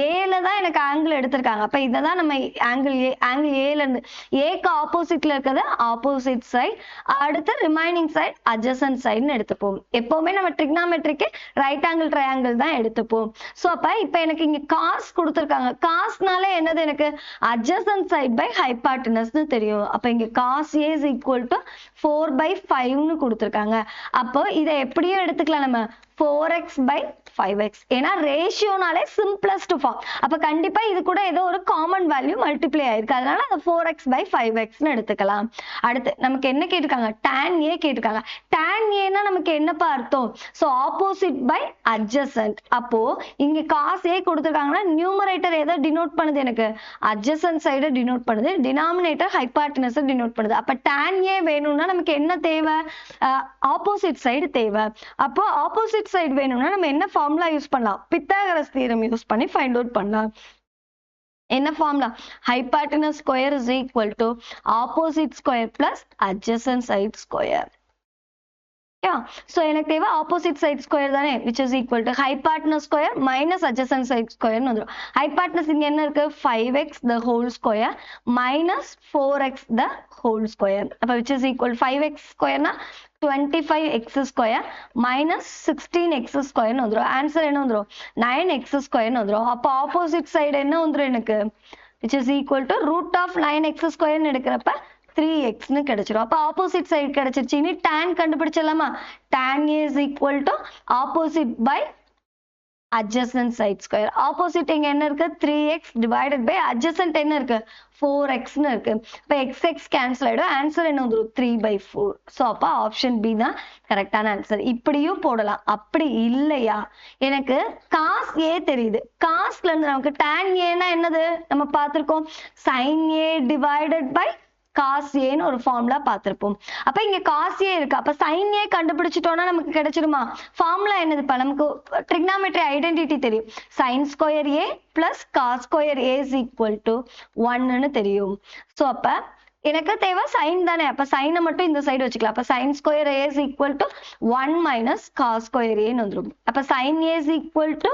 ஏல தான் எனக்கு ஆங்கிள் எடுத்திருக்காங்க. அப்போ இதை தான் நம்ம ஆங்கிள் ஏல இருந்து ஏக்கு ஆப்போசிட்ல இருக்கிறது ஆப்போசிட் சைட், அடுத்து ரிமைனிங் சைட் அட்ஜசன்ட் சைடுன்னு எடுத்துப்போம். எப்பவுமே நம்ம ட்ரிக்னாமெட்ரிக்கு ரைட் ஆங்கிள் ட்ரையாங்கிள் தான் எடுத்துப்போம். சோ அப்ப இப்ப எனக்கு இங்க காஸ் கொடுத்திருக்காங்க. காஸ்னால என்னது எனக்கு, adjacent side by hypotenuse னு தெரியும். அப்ப இங்க cos A is equal to 4/5 னு கொடுத்திருக்காங்க. அப்போ இதை எப்படியும் எடுத்துக்கலாம் நம்ம 4x by 5x. ஏன்னா ரேஷியோனாலே சிம்பிளஸ்ட் ஃபார்ம். அப்ப கண்டிப்பா இது கூட ஏதோ ஒரு காமன் வேல்யூ மல்டிப்ளை ஆயிருக்கு. அதனால அந்த 4x by 5x னு எடுத்துக்கலாம். அடுத்து நமக்கு என்ன கேட்டிருக்காங்க, tan A கேட்டிருக்காங்க. tan A னா நமக்கு என்னப்பா அர்த்தம், சோ ஆப்போசிட் பை அட்ஜசன்ட். அப்போ இங்க cos A கொடுத்திருக்காங்கன்னா நியூமரேட்டர் எதை டினோட் பண்ணுது எனக்கு, அட்ஜசன்ட் சைடு டினோட் பண்ணுது, டினாமினேட்டர் ஹைபார்டினஸ் டினோட் பண்ணுது. அப்ப tan A வேணும்னா நமக்கு என்ன தேவை, ஆப்போசிட் சைடு தேவை. அப்போ ஆப்போசிட் சைடு வேணும்னா நம்ம என்ன ஃபார்முலா யூஸ் பண்ணலாம், பித்தாகரஸ் தியரம் யூஸ் பண்ணி ஃபைண்ட் அவுட் பண்ணலாம். என்ன formula? hypotenuse square is equal to opposite square plus adjacent side square. So எனக்கு தேவை opposite side square தானே, which is equal to hypotenuse square minus adjacent side square னு வந்துரும். hypotenuse இங்க என்ன இருக்கு? 5x the whole square minus 4x the whole square. அப்ப which is equal 5x square னா 25x square minus 16x square னு வந்துரும். ஆன்சர் என்ன வந்துரும்? 9x square னு வந்துரும். அப்ப opposite side என்ன வந்துரும் எனக்கு? which is equal to root of 9x square னு எடுக்கிறப்ப 3x னு கிடைச்சிரும். அப்ப ஆப்போசிட் சைடு கிடைச்சிருச்சு. இனி tan கண்டுபிடிச்சலாமா? tan A is equal to opposite by adjacent side square. Opposite இங்க என்ன இருக்கு? 3x divided by adjacent என்ன இருக்கு? 4x னு இருக்கு. அப்ப x கேன்சல் ஆயிடும். ஆன்சர் என்ன வந்துரும்? 3/4. சோ அப்ப ஆப்ஷன் பி தான் கரெக்டான ஆன்சர். இப்படியும் போடலாம். அப்படி இல்லையா, எனக்கு cos A தெரியுது. cosல இருந்து நமக்கு tan A னா என்னது? நம்ம பார்த்திருக்கோம். sin A divided by cos A ன்னு ஒரு ஃபார்முலா பார்த்திருப்போம். அப்ப இங்க cos A இருக்கு. அப்ப sin A கண்டுபிடிச்சிட்டோம்னா நமக்கு கிடைச்சிருமா? ஃபார்முலா என்னதுப்பா? நமக்கு trigonometry ஐடென்டிட்டி தெரியும். sin square A plus cos square A is equal to 1 ன்னு தெரியும். சோ அப்ப எனக்கு தேவை sin தானே. அப்ப sin மட்டும் இந்த சைடு வச்சுக்கலாம். அப்ப sin square A is equal to 1 minus cos square A ன்னு வந்துரும். அப்ப sin A is equal to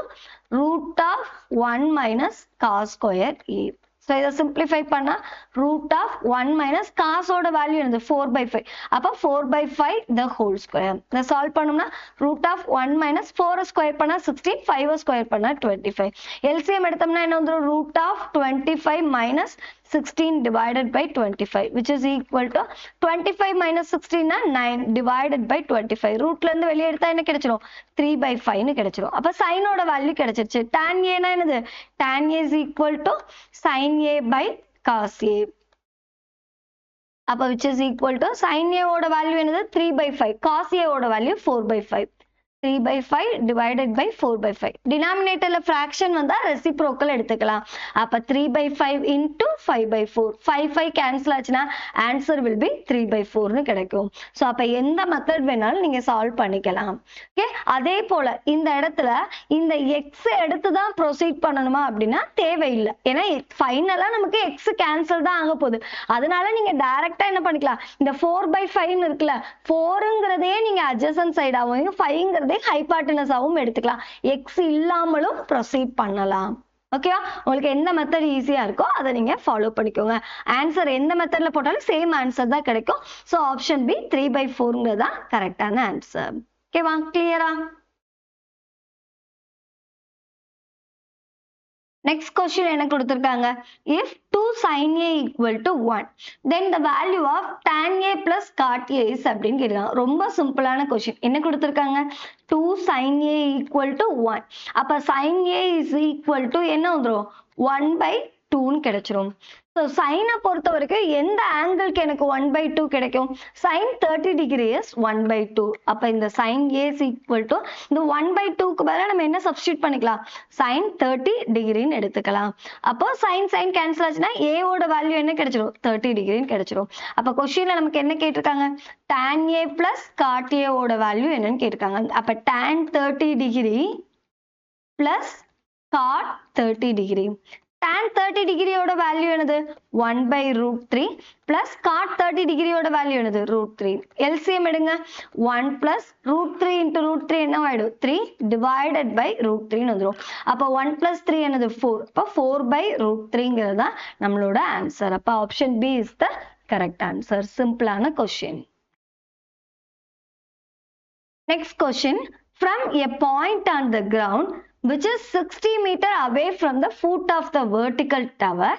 root of 1 minus cos square A. So இதை simplify பண்ணா root of 1 minus cos ஓட வேல்யூ என்னது? 4/5. அப்ப 4/5 the whole square. இதை சால்வ் பண்ணோம்னா root of 1 minus 4 ஸ்கொயர் பண்ணா 16, 5 ஸ்கொயர் பண்ணா 25. LCM எடுத்தோம்னா என்ன வந்துரும்? root of 25 minus 16 divided by 25, which is equal to 25 minus 16 னா 9 divided by 25. ரூட்ல இருந்து வெளியே எடுத்தா என்ன கிடைச்சிரும்? 3/5 னு கிடைச்சிரும். அப்ப sin ஓட வேல்யூ கிடைச்சிருச்சு. tan A னா என்னது? tan A is equal to sin A by cos A. அப்ப which is equal to sin A ஓட வேல்யூ என்னது? 3/5. cos A ஓட வேல்யூ 4/5. 3/5 divided by 4/5. டினாமினேட்டர்ல ஃபிராக்ஷன் வந்தா ரெசிப்ரோக்கல் எடுத்துக்கலாம். அப்ப 3/5 into 5/4. 5 கேன்சல் ஆச்சுன்னா ஆன்சர் will be 3/4 னு கிடைக்கும். சோ அப்ப எந்த மெத்தட் வேணாலும் நீங்க சால்வ் பண்ணிக்கலாம். ஓகே, அதே போல இந்த இடத்துல இந்த x எடுத்து தான் ப்ரோசீட் பண்ணணுமா அப்படின்னா தேவையில்லை. ஏன்னா ஃபைனலா நமக்கு x கேன்சல் தான் ஆக போகுது. அதனால நீங்க டைரக்டா என்ன பண்ணிக்கலாம்? இந்த 4/5 னு இருக்குல்ல, 4ங்கிறதே நீங்க adjacent சைடாவும் 5ங்கிறதே ஹைபாட்டனஸாவும் எடுத்துக்கலாம். x இல்லாமலும் ப்ரோசீட் பண்ணலாம். ஓகேவா? உங்களுக்கு எந்த மெத்தட் ஈஸியா இருக்கோ அதை நீங்க ஃபாலோ பண்ணிக்கோங்க. ஆன்சர் எந்த மெத்தட்ல போட்டாலும் சேம் ஆன்சர் தான் கிடைக்கும். சோ ஆப்ஷன் பி 3/4ங்கிறது தான் கரெக்டான ஆன்சர். ஓகேவா? கிளியரா? Next question என்ன கொடுத்திருக்காங்க? If 2 sin A equal to 1, then the value of tan A plus cot A is அப்படின்னு கேட்கிறாங்க. ரொம்ப சிம்பிளான கொஸ்டின். என்ன கொடுத்திருக்காங்க? 2 sin A equal to 1. அப்ப sin A is equal to என்ன வந்துரும்? 1/2 ன்னு கிடைச்சிரும். So sin பொறுத்த வரைக்கும் எந்த ஆங்கிளுக்கு எனக்கு 1/2 கிடைக்கும்? sin 30 degree is 1/2. அப்ப இந்த sin A is equal to இந்த 1/2க்கு பதிலா நம்ம என்ன சப்ஸ்டிட்யூட் பண்ணிக்கலாம்? sin 30 degree ன்னு எடுத்துக்கலாம். அப்போ sin கேன்சல் ஆச்சுன்னா A ஓட வேல்யூ என்ன கிடைச்சிரும்? 30 degree ன்னு கிடைச்சிரும். அப்ப क्वेश्चनல நமக்கு என்ன கேட்டிருக்காங்க? tan A plus cot A ஓட வேல்யூ என்னன்னு கேட்டிருக்காங்க. அப்ப tan 30 degree plus cot 30 degree. tan 30 degree ஓட வேல்யூ என்னது? 1/√3 plus cot 30 degree ஓட வேல்யூ என்னது? √3. LCM எடுங்க. 1 plus √3 into √3 என்ன ஆயிடும்? 3 divided by √3 ன்னு வந்துரும். அப்ப 1 plus 3 என்னது? 4. அப்ப 4/√3ங்கிறது தான் நம்மளோட ஆன்சர். அப்ப option B is the correct answer. சிம்பிளான question. Next question. From a point on the ground which is 60 meter away from the foot of the vertical tower,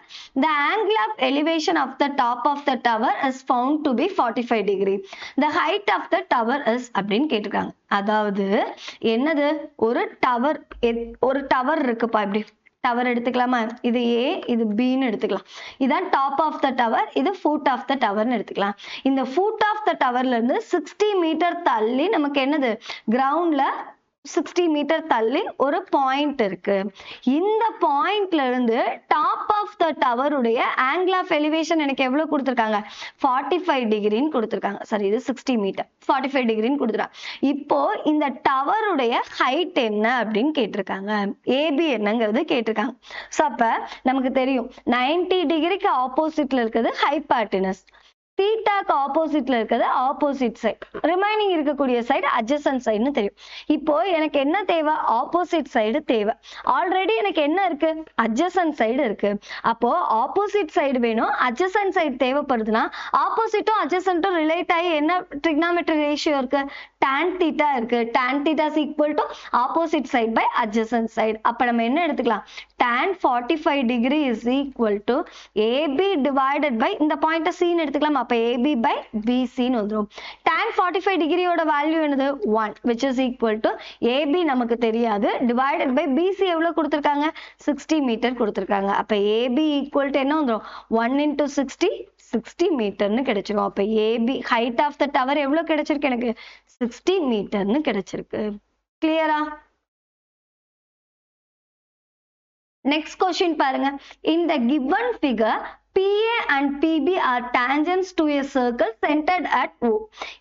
the angle of elevation of the top of the tower is found to be 45 degree. The height of the tower is அப்படின்னு கேட்டிருக்காங்க. அதாவது என்னது? ஒரு டவர் இருக்குப்பா. இப்படி டவர் எடுத்துக்கலாமா? இது A, இது B ன்னு எடுத்துக்கலாம். இதான் டாப் ஆஃப் த டவர், இது ஃபுட் ஆஃப் த டவர்னு எடுத்துக்கலாம். இந்த ஃபுட் ஆஃப் த டவர்ல இருந்து 60 மீட்டர் தள்ளி நமக்கு என்னது? கிரவுண்ட்ல 60 மீட்டர் தள்ளி ஒரு பாயிண்ட் இருக்கு. இந்த பாயிண்ட்ல இருந்து டாப் ஆஃப் த டவருடைய ஆங்கிள் ஆஃப் எலிவேஷன் எனக்கு எவ்வளவு கொடுத்திருக்காங்க? 45 டிகிரின்னு கொடுத்திருக்காங்க. சரி, இது 60 மீட்டர், 45 டிகிரின்னு கொடுத்துருக்காங்க. இப்போ இந்த டவருடைய ஹைட் என்ன அப்படின்னு கேட்டிருக்காங்க. ஏபி என்னங்கிறது கேட்டிருக்காங்க. சோ அப்ப நமக்கு தெரியும் 90 டிகிரிக்கு ஆப்போசிட்ல இருக்கிறது ஹைபாட்டினஸ், தீட்டாக்கு ஆப்போசிட்ல இருக்கிறது ஆப்போசிட் சைட், ரிமைனிங் இருக்கக்கூடிய சைடு அட்ஜசன்ட் சைடுன்னு தெரியும். இப்போ எனக்கு என்ன தேவை? ஆப்போசிட் சைடு தேவை. ஆல்ரெடி எனக்கு என்ன இருக்கு? அட்ஜசன்ட் சைடு இருக்கு. அப்போ ஆப்போசிட் சைடு வேணும், அட்ஜசன்ட் சைடு தேவைப்படுதுன்னா ஆப்போசிட்டும் அட்ஜசன்ட்டும் ரிலேட் ஆகி என்ன ட்ரிக்னாமெட்ரி ரேஷியோ இருக்கு? tan theta இருக்கு. tan theta is equal to opposite side by adjacent side. அப்ப நம்ம என்ன எடுத்துக்கலாம்? tan 45 degree is equal to AB divided by இந்த பாயிண்ட C ன்னு எடுத்துக்கலாம். அப்ப AB by BC ன்னு வந்துரும். tan 45 degree ஓட வேல்யூ என்னது? 1, which is equal to AB நமக்கு தெரியாது, divided by BC எவ்வளவு கொடுத்திருக்காங்க? 60 மீட்டர் கொடுத்திருக்காங்க. அப்ப AB equal to என்ன வந்துரும்? 1 into 60 மீட்டர்னு கிடைச்சிரும். அப்ப AB height of the tower எவ்வளவு கிடைச்சிருக்கு எனக்கு? 60 மீட்டர்னு கிடைச்சிருக்கு. கிளியரா? நெக்ஸ்ட் கொஸ்டின் பாருங்க. In the given figure, PA and PB are tangents to a circle centered at O.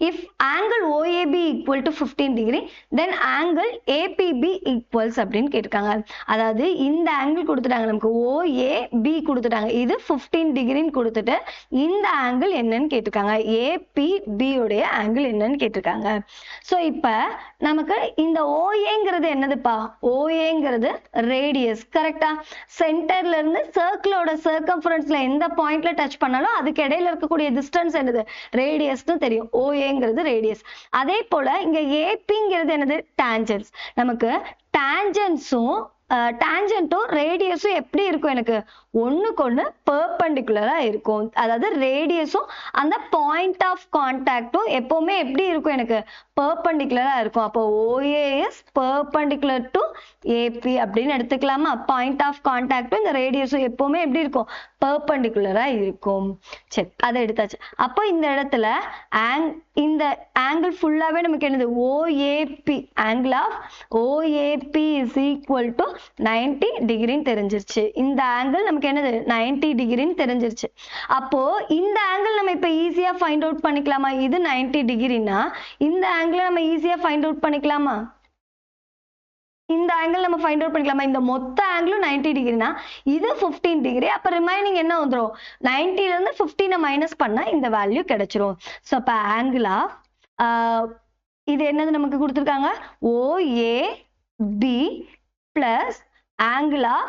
If angle OAB equal to 15 degree, then angle APB equals அப்படின்னு கேட்டிருக்காங்க. அதாவது இந்த ஆங்கிள் கொடுத்துட்டாங்க நமக்கு, OAB கொடுத்துட்டாங்க, இது 15 டிகிரின்னு கொடுத்துட்டு இந்த ஆங்கிள் என்னன்னு கேட்டிருக்காங்க, APB உடைய ஆங்கிள் என்னன்னு கேட்டிருக்காங்க. ஸோ இப்போ நமக்கு இந்த OAங்கிறது என்னதுப்பா? OAங்கிறது ரேடியஸ், கரெக்டா? சென்டர்ல இருந்து சர்க்கிளோட சர்க்கம்ஃபரன்ஸ்ல எந்த பாயிண்ட்ல டச் பண்ணாலும் அதுக்கு இடையில இருக்கக்கூடிய டிஸ்டன்ஸ் என்னது? ரேடியஸ்னு தெரியும். OAங்கிறது ரேடியஸ். அதே போல இங்க APங்கிறது என்னது? டான்ஜென்ட்ஸ். நமக்கு டான்ஜென்ட்ஸும் டான்ஜென்ட்டும் ரேடியஸும் எப்படி இருக்கும்? எனக்கு ஒண்ணுக்கொண்ணு பெர்பெண்டிகுலரா இருக்கும். அதாவது ரேடியஸும் அந்த பாயிண்ட் ஆஃப் கான்டாக்டும் எப்பவுமே எப்படி இருக்கும்? எனக்கு பெர்பெண்டிகுலரா இருக்கும். அப்போ OA is perpendicular to AP அப்படின்னு எடுத்துக்கலாமா? பாயிண்ட் ஆஃப் கான்டாக்டும் இந்த ரேடியஸும் எப்பவுமே எப்படி இருக்கும்? பெர்பெண்டிகுலரா இருக்கும். சரி, அதை எடுத்தாச்சு. அப்போ இந்த இடத்துல இந்த ஆங்கிள் ஃபுல்லாவே நமக்கு என்னது? OAP, angle of OAP is equal to 90 டிகிரின்னு தெரிஞ்சிருச்சு. இந்த ஆங்கிள் நமக்கு என்னது? 90 டிகிரின்னு தெரிஞ்சிருச்சு. அப்போ இந்த ஆங்கிள் நம்ம இப்ப ஈஸியா ஃபைண்ட் அவுட் பண்ணிக்கலாமா? இது 90 டிகிரினா இந்த ஆங்கிள் நம்ம ஈஸியா ஃபைண்ட் அவுட் பண்ணிக்கலாமா? இந்த ஆங்கிள் நம்ம ஃபைண்ட் அவுட் பண்ணிக்கலாமா? இந்த மொத்த ஆங்கிளும் 90 டிகிரினா இது 15 டிகிரி. அப்ப ரிமைனிங் என்ன வந்துரும்? 90ல இருந்து 15 மைனஸ் பண்ணா இந்த வேல்யூ கிடைச்சிரும். சோ அப்ப ஆங்கிள் ஆஃப் இது என்னது நமக்கு கொடுத்திருக்காங்க? OAB plus angle of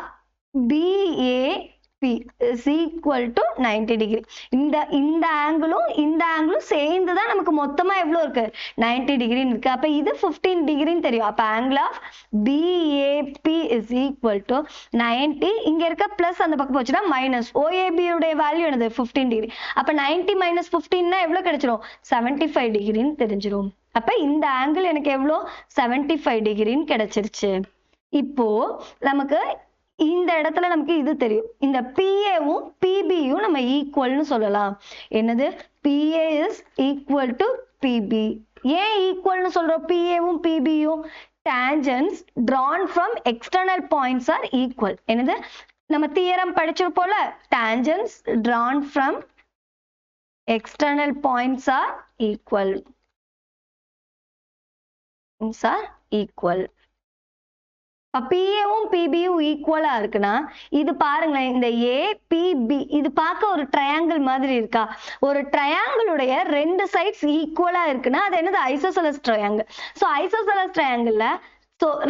BAP is equal to 90 degree. இந்த ஆங்கிளும் சேர்ந்து தான் நமக்கு மொத்தமா எவ்வளவு இருக்கு? 90 டிகிரி இருக்கு. அப்ப இது 15 டிகிரின்னு தெரியும். அப்ப angle of BAP is equal to 90. இங்க இருக்க பிளஸ் அந்த பக்கம் போச்சுன்னா மைனஸ். OAB உடைய வேல்யூ என்னது? 15 டிகிரி. அப்ப 90 மைனஸ் 15 எவ்வளவு கிடைச்சிரும்? 75 டிகிரின்னு தெரிஞ்சிரும். அப்ப இந்த ஆங்கிள் எனக்கு எவ்வளோ? 75 டிகிரின்னு கிடைச்சிருச்சு. இப்போ நமக்கு இந்த இடத்துல நமக்கு இது தெரியும், இந்த PAவும் PBயும் நம்ம ஈக்குவல்னு சொல்லலாம். என்னது? PA is equal to PB. ஏன் ஈக்குவல்னு சொல்றோம்? PAவும் PBயும் tangents drawn from external points are equal. என்னது? நம்ம தியரம் படிச்சிருப்போம்ல, tangents drawn from external points are equal. are equal. PAவும் PBயும் ஈக்குவலா இருக்குன்னா இது பாருங்களேன், இந்த APB இது பார்க்க ஒரு ட்ரையாங்கிள் மாதிரி இருக்கா? ஒரு ட்ரையாங்கிளுடைய ரெண்டு சைட்ஸ் ஈக்குவலா இருக்குன்னா அது என்னது? Isosceles triangle. ஸோ ஐசோசெலஸ் ட்ரையாங்கிள்ல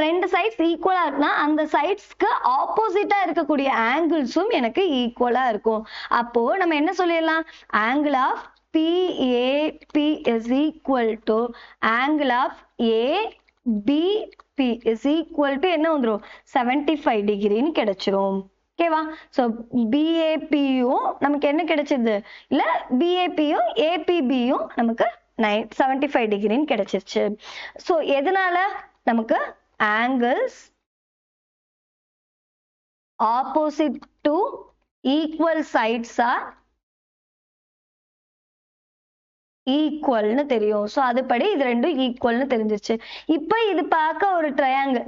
ரெண்டு சைட்ஸ் ஈக்குவலா இருக்குன்னா அந்த சைட்ஸ்க்கு ஆப்போசிட்டா இருக்கக்கூடிய ஆங்கிள்ஸும் எனக்கு ஈக்குவலா இருக்கும். அப்போ நம்ம என்ன சொல்லிடலாம்? Angle of PAP is equal to angle of ABP is equal to என்ன வந்துரும்? 75 டிகிரின்னு கிடைச்சிரும். ஓகேவா? சோ BAPயும் நமக்கு என்ன கிடைச்சது? இல்ல BAPயும் APBயும் நமக்கு 75 டிகிரின்னு கிடைச்சிருச்சு. சோ எதனால? நமக்கு angles opposite to equal sides are ஈக்குவல்னு தெரியும். ஸோ அதுபடி இது ரெண்டும் ஈக்குவல்னு தெரிஞ்சிருச்சு. இப்போ இது பார்க்க ஒரு ட்ரையாங்கிள்.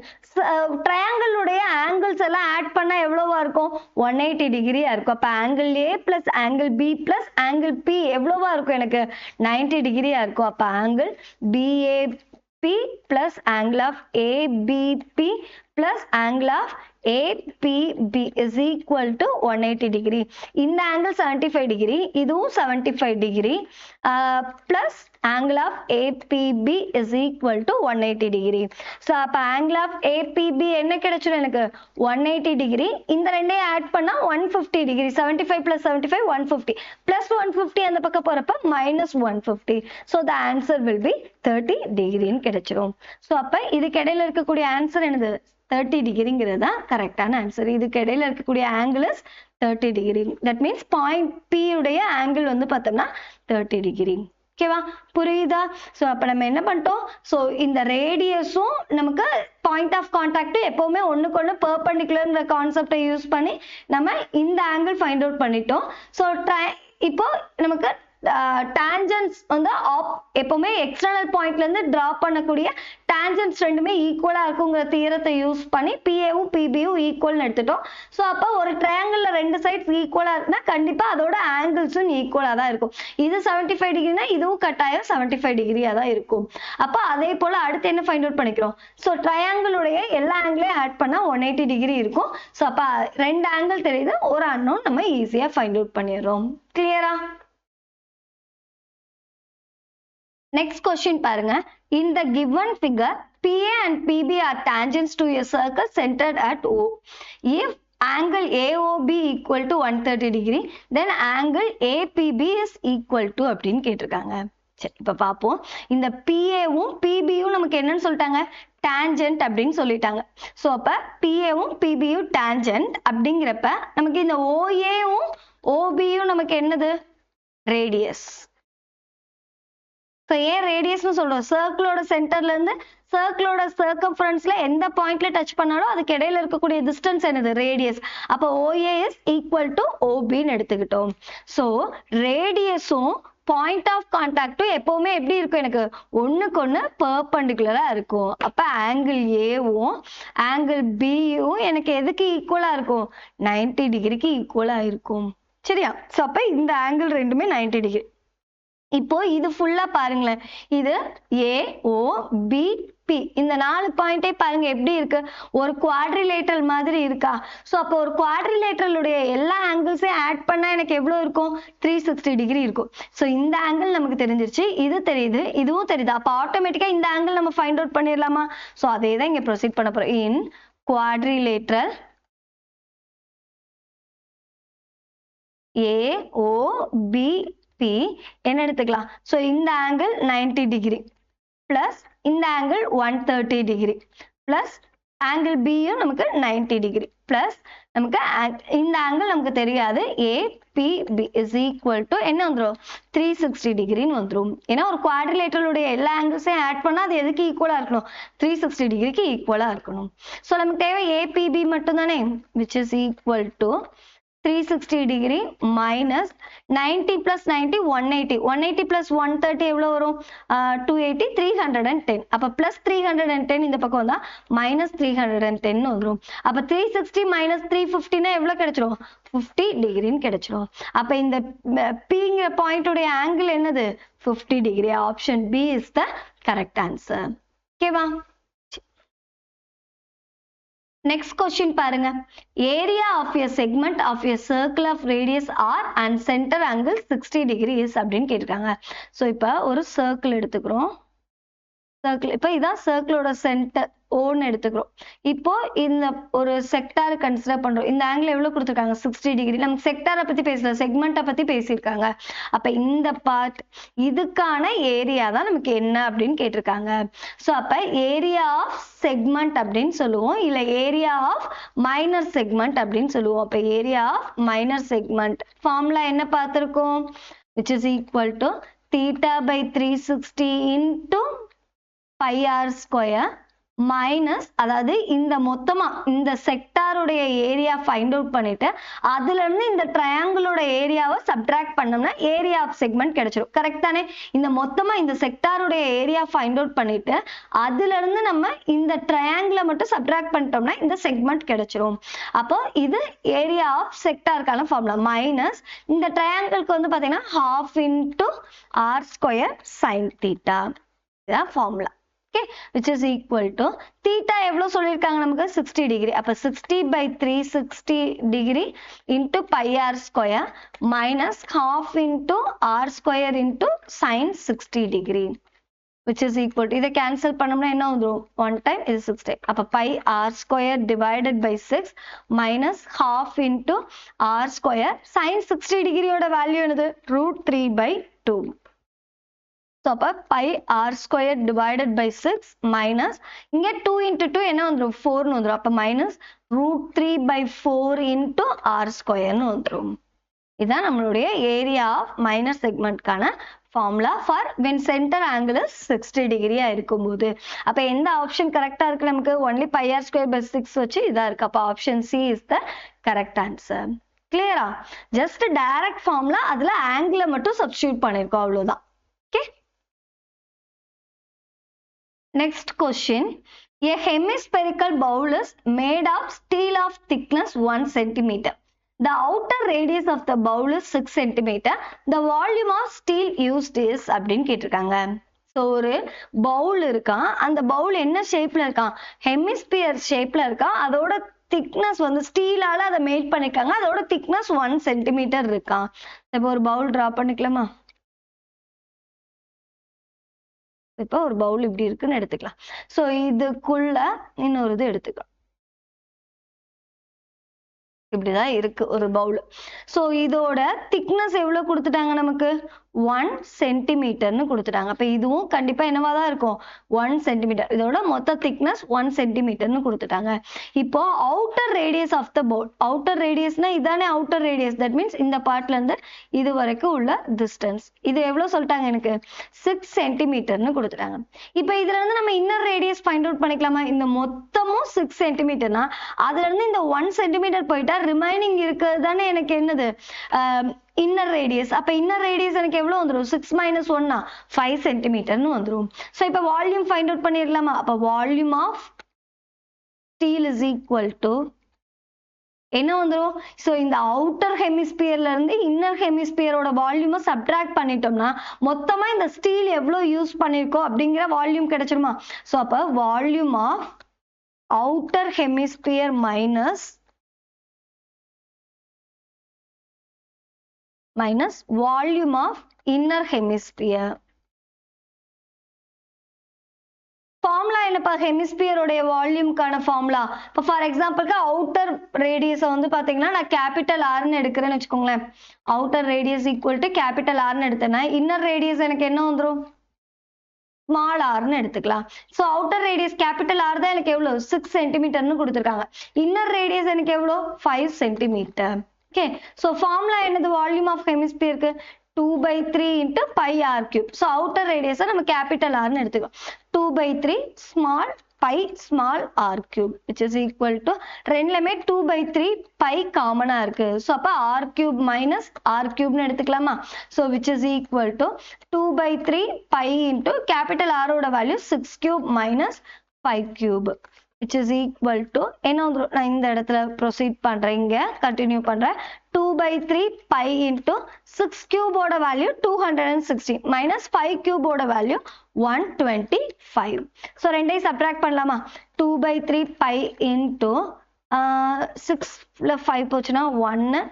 ட்ரையாங்கிளுடைய ஆங்கிள்ஸ் எல்லாம் ஆட் பண்ணா எவ்வளவா இருக்கும்? 180 டிகிரியா இருக்கும். அப்போ angle A plus angle B plus angle B எவ்வளவா இருக்கும்? எனக்கு 90 டிகிரியா இருக்கும். அப்போ angle PAB plus angle of ABB plus angle of APB is equal to 180 degree. இந்த angle 75 degree, இதுவும் 75 degree plus angle of APB is equal to 180 degree. So அப்ப angle of APB என்ன கிடைச்சிரும் எனக்கு? 180 degree. இந்த ரெண்டையும் ஆட் பண்ணா 150 degree. 75 plus 75 150 plus 150 அந்த பக்கம் போறப்ப minus 150. So the answer will be 30 degree கிடைச்சிரும். So அப்ப இதுக்கு இடையில இருக்கக்கூடிய ஆன்சர் என்னது? 30 டிகிரிங்கிறது தான் கரெக்டான ஆன்சர். இதுக்கு இடையில இருக்கக்கூடிய angle is 30 degree. That means point P உடைய ஆங்கிள் வந்து பார்த்தோம்னா 30 டிகிரி. ஓகேவா? புரியுதா? ஸோ அப்போ நம்ம என்ன பண்ணிட்டோம்? ஸோ இந்த ரேடியஸும் நமக்கு பாயிண்ட் ஆஃப் கான்டாக்டும் எப்பவுமே ஒன்றுக்கு ஒன்று பெர்பெண்டிகுலர்ங்கிற கான்செப்டை யூஸ் பண்ணி நம்ம இந்த ஆங்கிள் ஃபைண்ட் அவுட் பண்ணிட்டோம். ஸோ இப்போ நமக்கு டான்ஜென்ட்ஸ் வந்து எப்பவுமே எக்ஸ்டர்னல் பாயிண்ட்ல இருந்து டிரா பண்ணக்கூடிய டான்ஜென்ட்ஸ் ரெண்டுமே ஈக்குவலா இருக்குங்கிற தியரத்தை யூஸ் பண்ணி பிஏவும் பிபியும் ஈக்குவல்னு எடுத்துட்டோம். ஸோ அப்போ ஒரு ட்ரையாங்கிள்ல ரெண்டு சைட்ஸ் ஈக்குவலா இருக்குன்னா கண்டிப்பா அதோட ஆங்கிள்ஸும் ஈக்குவலா தான் இருக்கும். இது 75 டிகிரினா இதுவும் கட்டாயம் 75 டிகிரியா தான் இருக்கும். அப்போ அதே போல அடுத்து என்ன ஃபைண்ட் அவுட் பண்ணிக்கிறோம்? ஸோ ட்ரையாங்கிளுடைய எல்லா ஆங்கிளையும் ஆட் பண்ணா 180 டிகிரி இருக்கும். ஸோ அப்போ ரெண்டு ஆங்கிள் தெரியுது, ஒரு அன்னோன் நம்ம ஈஸியா ஃபைண்ட் அவுட் பண்ணிடுறோம். கிளியரா? Next question பாருங்க. In the given figure, PA and PB are tangents to a circle centered at O. If angle AOB equal to 130 degree, then angle APB is equal to அப்படின்னு கேட்டிருக்காங்க. சரி, இப்ப பார்ப்போம். இந்த PAவும் PBயும் நமக்கு என்னன்னு சொல்லிட்டாங்க? tangent அப்படின்னு சொல்லிட்டாங்க. ஸோ அப்ப PAவும் PBயும் tangent அப்படிங்கிறப்ப நமக்கு இந்த OAவும் OBயும் நமக்கு என்னது? ரேடியஸ். ஏன் ரேடியஸ்னு சொல்றோம்? சர்க்கிளோட சென்டர்ல இருந்து சர்க்கிளோட சர்க்கம்ஃபரன்ஸ்ல எந்த பாயிண்ட்ல டச் பண்ணாலும் அதுக்கு இடையில இருக்கக்கூடிய டிஸ்டன்ஸ் என்னது? ரேடியஸ். அப்போ OA is equal to OBன்னு எடுத்துக்கிட்டோம். ஸோ ரேடியஸும் பாயிண்ட் ஆஃப் கான்டாக்டும் எப்பவுமே எப்படி இருக்கும்? எனக்கு ஒண்ணுக்கு ஒண்ணு பெர்பெண்டிகுலரா இருக்கும். அப்ப ஆங்கிள் ஏவும் ஆங்கிள் பியும் எனக்கு எதுக்கு ஈக்குவலா இருக்கும்? 90 டிகிரிக்கு ஈக்குவலா இருக்கும். சரியா? ஸோ அப்ப இந்த ஆங்கிள் ரெண்டுமே 90 டிகிரி. இப்போ இது ஃபுல்லா பாருங்களேன். இது AOBP இந்த 4 பாயிண்டே பாருங்க எப்படி இருக்கு? ஒரு குவாட்ரிலேட்டரல் மாதிரி இருக்கா? சோ அப்போ ஒரு குவாட்ரிலேட்டரலுடைய எல்லா ஆங்கிள்ஸையும் ஆட் பண்ணா எனக்கு எவ்வளவு இருக்கும்? 360 டிகிரி இருக்கும். சோ இந்த ஆங்கிள் நமக்கு தெரிஞ்சிருச்சு, இது தெரியுது, இதுவும் தெரியுது. அப்ப ஆட்டோமேட்டிக்கா இந்த ஆங்கிள் நம்ம ஃபைண்ட் அவுட் பண்ணிடலாமா? சோ அதே தான் இங்க ப்ரொசீட் பண்ண போறோம். இன் குவாட்ரிலேட்டரல் AOBP என்ன எடுத்துக்கலாம்? சோ இந்த ஆங்கிள் 90 டிகிரி பிளஸ் இந்த ஆங்கிள் 130 டிகிரி பிளஸ் ஆங்கிள் பியும் நமக்கு 90 டிகிரி பிளஸ் நமக்கு இந்த ஆங்கிள் நமக்கு தெரியாது. APB is equal to என்ன வந்துரும்? 360 டிகிரின்னு வந்துரும். ஏன்னா ஒரு குவாட்ரிலேட்டரலுடைய எல்லா ஆங்கிள்ஸையும் ஆட் பண்ணா அது எதுக்கு ஈக்குவலா இருக்கணும்? 360 டிகிரிக்கு ஈக்குவலா இருக்கணும். சோ நமக்கு தேவை APB மட்டும் தானே, which is equal to 360 degree minus 90 plus 90 180. 180 plus 130 எவ்வளவு வரும்? 280 310. அப்ப plus 310 இந்த பக்கம் வந்தா minus 310 வந்துரும். அப்ப 360 minus 350 எவ்வளவு கிடைச்சிரும்? 50 டிகிரின்னு கிடைச்சிரும். அப்ப இந்த Pங்கிற பாயிண்ட் உடைய ஆங்கிள் என்னது? 50 degree. Option B is the correct answer. ஓகேவா? Next question பாருங்க. Area of a segment of a circle of radius R and center angle 60 degree is அப்படின்னு கேட்டிருக்காங்க. So இப்ப ஒரு circle எடுத்துக்கிறோம். சர்க்கிள் இப்போ இதான் சர்க்கிளோட சென்டர் ஓன்னு எடுத்துக்கிறோம். இப்போ இந்த ஒரு செக்டார் கன்சிடர் பண்றோம். இந்த ஆங்கிள் எவ்வளவு கொடுத்துருக்காங்க? 60 டிகிரி. நமக்கு செக்டாரை பத்தி பேசல, செக்மெண்ட்டை பத்தி பேசியிருக்காங்க. அப்ப இந்த பார்ட் இதுக்கான ஏரியா தான் நமக்கு என்ன அப்படின்னு கேட்டிருக்காங்க. ஸோ அப்ப ஏரியா ஆஃப் செக்மெண்ட் அப்படின்னு சொல்லுவோம், இல்ல ஏரியா ஆஃப் மைனர் செக்மெண்ட் அப்படின்னு சொல்லுவோம். அப்ப area of minor segment formula என்ன பார்த்திருக்கோம்? which is equal to theta by 360 into pi r square minus, அதாவது இந்த மொத்தமா இந்த செக்டாருடைய ஏரியா ஃபைண்ட் அவுட் பண்ணிட்டு அதுல இருந்து இந்த ட்ரையாங்கிளோட ஏரியாவை சப்ட்ராக்ட் பண்ணோம்னா ஏரியா ஆஃப் செக்மெண்ட் கிடைச்சிடும். கரெக்ட் தானே? இந்த மொத்தமா இந்த செக்டாருடைய ஏரியா ஃபைண்ட் அவுட் பண்ணிட்டு அதுல இருந்து நம்ம இந்த ட்ரையாங்கிளை மட்டும் சப்ட்ராக்ட் பண்ணிட்டோம்னா இந்த செக்மெண்ட் கிடைச்சிரும். அப்போ இது ஏரியா ஆஃப் செக்டாருக்கான ஃபார்முலா. மைனஸ் இந்த ட்ரையாங்கிளுக்கு வந்து பாத்தீங்கன்னா half into r square sin theta. இதுதான் formula. Okay, which is equal to theta எவ்வளவு சொல்லிருக்காங்க நமக்கு 60 degree. அப்ப 60 by 360 degree into pi r square minus half into r square into sin 60 degree, which is equal to, இதை cancel பண்ணோம்னா என்ன வந்துரும்? 1 time is 60. அப்ப pi r square divided by 6 minus half into r square sin 60 degree ஓட value என்னது? √3/2. So, pi r square divided by 6 minus, இங்க 2 into 2 என்ன வந்துரும்? 4 வந்துரும். அப்ப minus √3/4 into r square வந்துரும். இதான் நம்மளுடைய area of minor segment கான formula for when center angle is 60 degree இருக்கும்போது. அப்ப எந்த ஆப்ஷன் கரெக்டா இருக்கு நமக்கு? only pi r square by 6 வச்சு இதா இருக்கு. அப்ப option C is the correct answer. Clear? Just direct formula, அதுல angle மட்டும் substitute பண்ணிருக்கோம், அவ்வளவுதான். Okay? Next question. A hemispherical bowl is made of steel of thickness 1 centimeter. The outer radius of the bowl is 6 centimeter. The volume of steel used is அப்படின்னு கேட்டிருக்காங்க. ஸோ ஒரு பவுல் இருக்கான், அந்த பவுல் என்ன ஷேப்ல இருக்கான்? ஹெமிஸ்பியர் ஷேப்ல இருக்கான். அதோட திக்னஸ் வந்து ஸ்டீலால அதை மேட் பண்ணிருக்காங்க. அதோட திக்னஸ் 1 சென்டிமீட்டர் இருக்கான். இப்போ ஒரு பவுல் டிரா பண்ணிக்கலாமா? இப்போ ஒரு பவுல் இப்படி இருக்குன்னு எடுத்துக்கலாம். சோ இதுக்குள்ள இன்னொரு இது எடுத்துக்கலாம். இப்படிதான் இருக்கு ஒரு பவுல். சோ இதோட திக்னஸ் எவ்வளவு கொடுத்துட்டாங்க நமக்கு? 1 சென்டிமீட்டர்னு கொடுத்துட்டாங்க. அப்ப இதுவும் கண்டிப்பா என்னவாதான் இருக்கும்? 1 சென்டிமீட்டர். இதோட மொத்த திக்னஸ் 1 சென்டிமீட்டர்னு கொடுத்துட்டாங்க. இப்போ outer radius of the bowl. Outer ரேடியஸ்னா இதானே அவுட்டர் ரேடியஸ். தட் மீன்ஸ் இந்த பார்ட்ல இருந்து இது வரைக்கும் உள்ள டிஸ்டன்ஸ். இது எவ்வளவு சொல்லிட்டாங்க எனக்கு? 6 சென்டிமீட்டர்னு கொடுத்துட்டாங்க. இப்போ இதுல இருந்து நம்ம இன்னர் ரேடியஸ் ஃபைண்ட் அவுட் பண்ணிக்கலாமா? இந்த மொத்தமும் 6 சென்டிமீட்டர்னா அதுல இருந்து இந்த 1 சென்டிமீட்டர் போயிட்டா ரிமைனிங் இருக்கிறது தானே எனக்கு என்னது? Inner radius. அப்ப இன்னர் ரேடியஸ் எனக்கு எவ்வளவு வந்துரும்? 6 minus 1 5 சென்டிமீட்டர்னு வந்துரும். சோ இப்ப வால்யூம் ஃபைண்ட் அவுட் பண்ணிரலாமா? அப்ப volume of steel is equal to என்ன வந்துரும்? சோ இந்த அவுட்டர் ஹெமிஸ்பியர்ல இருந்து இன்னர் ஹெமிஸ்பியரோட வால்யூமை சப்ட்ராக்ட் பண்ணிட்டோம்னா மொத்தமா இந்த ஸ்டீல் எவ்வளவு யூஸ் பண்ணிருக்கோம் அப்படிங்கிற வால்யூம் கிடைச்சிருமா? சோ அப்ப volume of outer hemisphere minus volume of inner hemisphere. Formula என்னப்பா? ஹெமிஸ்பியர் உடைய வால்யூம்கான ஃபார்முலா. இப்போ ஃபார் எக்ஸாம்பிளுக்கு அவுட்டர் ரேடியஸ் வந்து பாத்தீங்கன்னா நான் கேபிட்டல் ஆர்னு எடுக்கிறேன்னு வச்சுக்கோங்களேன். Outer radius equal to capital ஆர்னு எடுத்தேன்னா இன்னர் ரேடியஸ் எனக்கு என்ன வந்துரும்? ஸ்மால் ஆர்னு எடுத்துக்கலாம். So outer radius capital R தான் எனக்கு எவ்வளவு? 6 சென்டிமீட்டர்னு கொடுத்துருக்காங்க. இன்னர் ரேடியஸ் எனக்கு எவ்வளவு? 5 சென்டிமீட்டர். Okay, so formula என்னது? volume of hemisphere க்கு 2/3 into pi r cube. So outer radius நம்ம capital R னு எடுத்துக்கோ. 2/3 small pi small r cube, which is equal to ரெண்டுலமே 2/3 pi காமனா இருக்கு. So அப்ப r cube minus r cube னு எடுத்துக்கலாமா? So which is equal to 2/3 pi into capital R ஓட value 6 cube minus 5 cube. Which is equal to என்ன வந்துரும்? நான் இந்த இடத்துல ப்ரொசீட் பண்றேன், இங்க கண்டினியூ பண்றேன். 2/3 pi into 6 cube ஓட வேல்யூ 260 minus 5 cube ஓட வேல்யூ 125. ஸோ ரெண்டையும் சப்ட்ராக்ட் பண்ணலாமா? 2/3 pi into 6ல 5 போச்சுன்னா 1,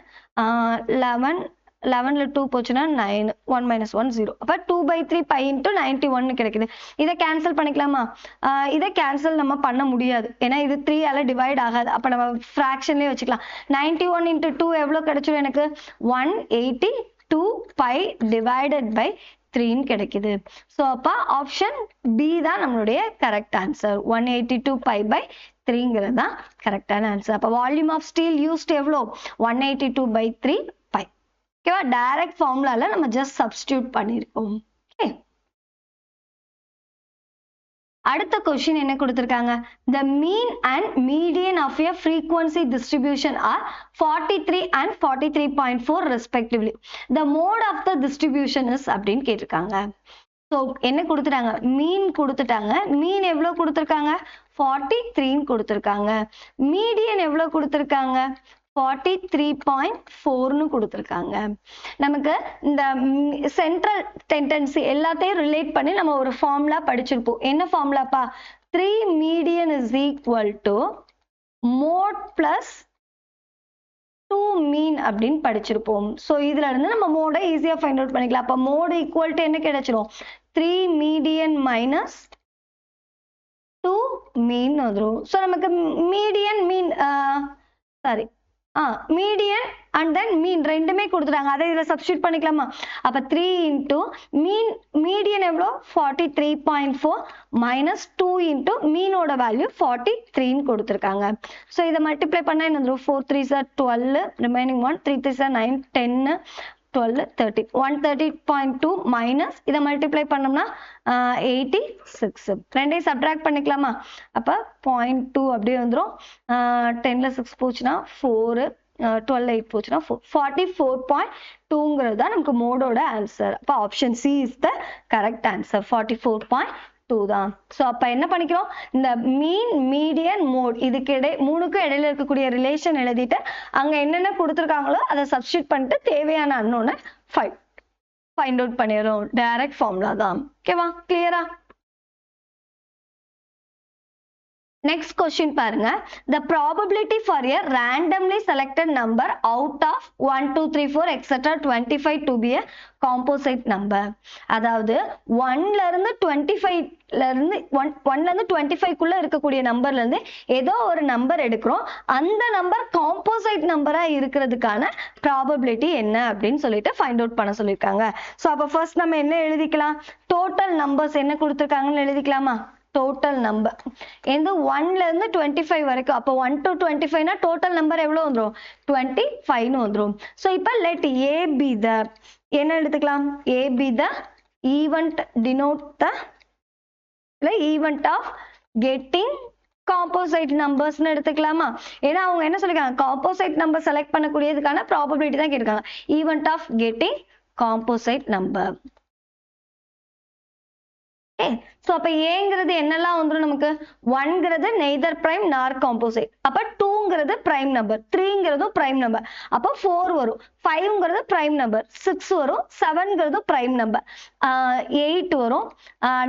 11ல 2 போச்சுன்னா 9, 1 minus 1 0. அப்ப 2/3 pi into 91 கிடைக்குது. இதை கேன்சல் பண்ணிக்கலாமா? இதை கேன்சல் நம்ம பண்ண முடியாது, ஏன்னா இது 3 ஆல டிவைட் ஆகாது. அப்ப நம்ம ஃபிராக்ஷன்லயே வச்சுக்கலாம். 91 into 2 எவ்வளவு கிடைச்சிடும் எனக்கு? 182 pi divided by 3 கிடைக்குது. ஸோ அப்ப ஆப்ஷன் பி தான் நம்மளுடைய கரெக்ட் ஆன்சர். 182 pi by 3ங்கிறது தான் கரெக்டான ஆன்சர். அப்ப வால்யூம் ஆஃப் ஸ்டீல் யூஸ்ட் எவ்வளோ? 182/3 pi. ஓகேவா? டைரக்ட் ஃபார்முலால நம்ம ஜஸ்ட் சப்ஸ்டிடியூட் பண்ணிருக்கோம். ஓகே, அடுத்த கொஸ்டின் என்ன கொடுத்திருக்காங்க? The mean and median of a frequency distribution are 43 and 43.4 respectively. The mode of the distribution is அப்படின்னு கேட்டிருக்காங்க. ஸோ என்ன கொடுத்துட்டாங்க? மீன் கொடுத்துட்டாங்க. மீன் எவ்வளோ கொடுத்துருக்காங்க? 43 கொடுத்துருக்காங்க. மீடியன் எவ்வளோ கொடுத்துருக்காங்க? 43.4 கொடுத்துருக்காங்க. நமக்கு இந்த சென்ட்ரல் டெண்டன்சி எல்லாத்தையும் ரிலேட் பண்ணி நம்ம ஒரு ஃபார்முலா படிச்சிருப்போம். என்ன ஃபார்முலாப்பா? 3 median is equal to mode plus 2 mean அப்படின்னு படிச்சிருப்போம். ஸோ இதுல இருந்து நம்ம மோட ஈஸியா ஃபைண்ட் அவுட் பண்ணிக்கலாம். அப்ப மோடு ஈக்குவல் டு என்ன கிடைச்சிரும்? 3 மீடியன் மைனஸ் 2 மீன் வந்துடும். ஸோ நமக்கு median mean sorry median and then mean ரெண்டுமே கொடுத்துட்டாங்க. அதை இதில் சப்ஸ்டியூட் பண்ணிக்கலாமா? அப்போ 3 இன்டூ மீடியன் எவ்வளோ? 43.4 மைனஸ் 2 இன்டூ மீனோட வேல்யூ 43 கொடுத்துருக்காங்க. ஸோ இதை மல்டிப்ளை பண்ணால் என்ன வந்துடும்? 4 3 சார் 12, ரிமைனிங் 1 3 3 சார் 9 10 12 30 130.2 மைனஸ் இதை மல்டிப்ளை பண்ணோம்னா 86. ரெண்டையும் சப்ட்ராக்ட் பண்ணிக்கலாமா? அப்போ 0.2 அப்படியே வந்துடும். 10ல் 6 போச்சுன்னா 4, 12 8 போச்சுன்னா 4, 44.2ங்கிறது தான் நமக்கு மோடோட ஆன்சர். அப்போ option C is the correct answer. 44.2 தான். ஸோ அப்போ என்ன பண்ணிக்கிறோம்? இந்த மீன் மீடியன் மோட் இதுக்கு மூணுக்கும் இடையில இருக்கக்கூடிய ரிலேஷன் எழுதிட்டு அங்க என்னென்ன கொடுத்துருக்காங்களோ அதை சப்ஸ்டியூட் பண்ணிட்டு தேவையான அன்னோனை ஃபைண்ட் அவுட் பண்ணிடுறோம். டைரக்ட் ஃபார்முலா தான். ஓகேவா? கிளியரா? Next question பாருங்க. The probability for a randomly selected number out of 1 2 3 4 etc 25 to be a composite number. அதாவது 1ல இருந்து 25ல இருந்து 1ல இருந்து 25 குள்ள இருக்கக்கூடிய நம்பர்ல இருந்து ஏதோ ஒரு நம்பர் எடுக்கிறோம். அந்த நம்பர் காம்போசைட் நம்பரா இருக்கிறதுக்கான ப்ராபபிலிட்டி என்ன அப்படின்னு சொல்லிட்டு ஃபைண்ட் அவுட் பண்ண சொல்லியிருக்காங்க. ஸோ அப்போ ஃபர்ஸ்ட் நம்ம என்ன எழுதிக்கலாம்? டோட்டல் நம்பர்ஸ் என்ன கொடுத்துருக்காங்கன்னு எழுதிக்கலாமா? டோட்டல் நம்பர் எந்த 1ல இருந்து 25 வரைக்கும். அப்போ 1 to 25னா டோட்டல் நம்பர் எவ்வளோ வந்துடும்? 25ன்னு வந்துடும். ஸோ இப்போ லெட் ஏ பி த என்ன எடுத்துக்கலாம்? A be the event denote the event of getting composite நம்பர்ஸ்னு எடுத்துக்கலாமா? ஏன்னா அவங்க என்ன சொல்லிருக்காங்க? காம்போசைட் நம்பர் செலக்ட் பண்ணக்கூடியதுக்கான ப்ராபபிலிட்டி தான் கேட்டிருக்காங்க. Event of getting composite number. So அப்போ ஏங்கிறது என்னெல்லாம் வந்துடும் நமக்கு? 1ங்கிறது நெய்தர் பிரைம் நார் காம்போசைட். அப்போ 2ங்கிறது பிரைம் நம்பர், 3ங்கிறதும் பிரைம் நம்பர். அப்போ 4 வரும். 5ங்கிறது பிரைம் நம்பர், 6 வரும். 7ங்கிறது பிரைம் நம்பர், 8 வரும்,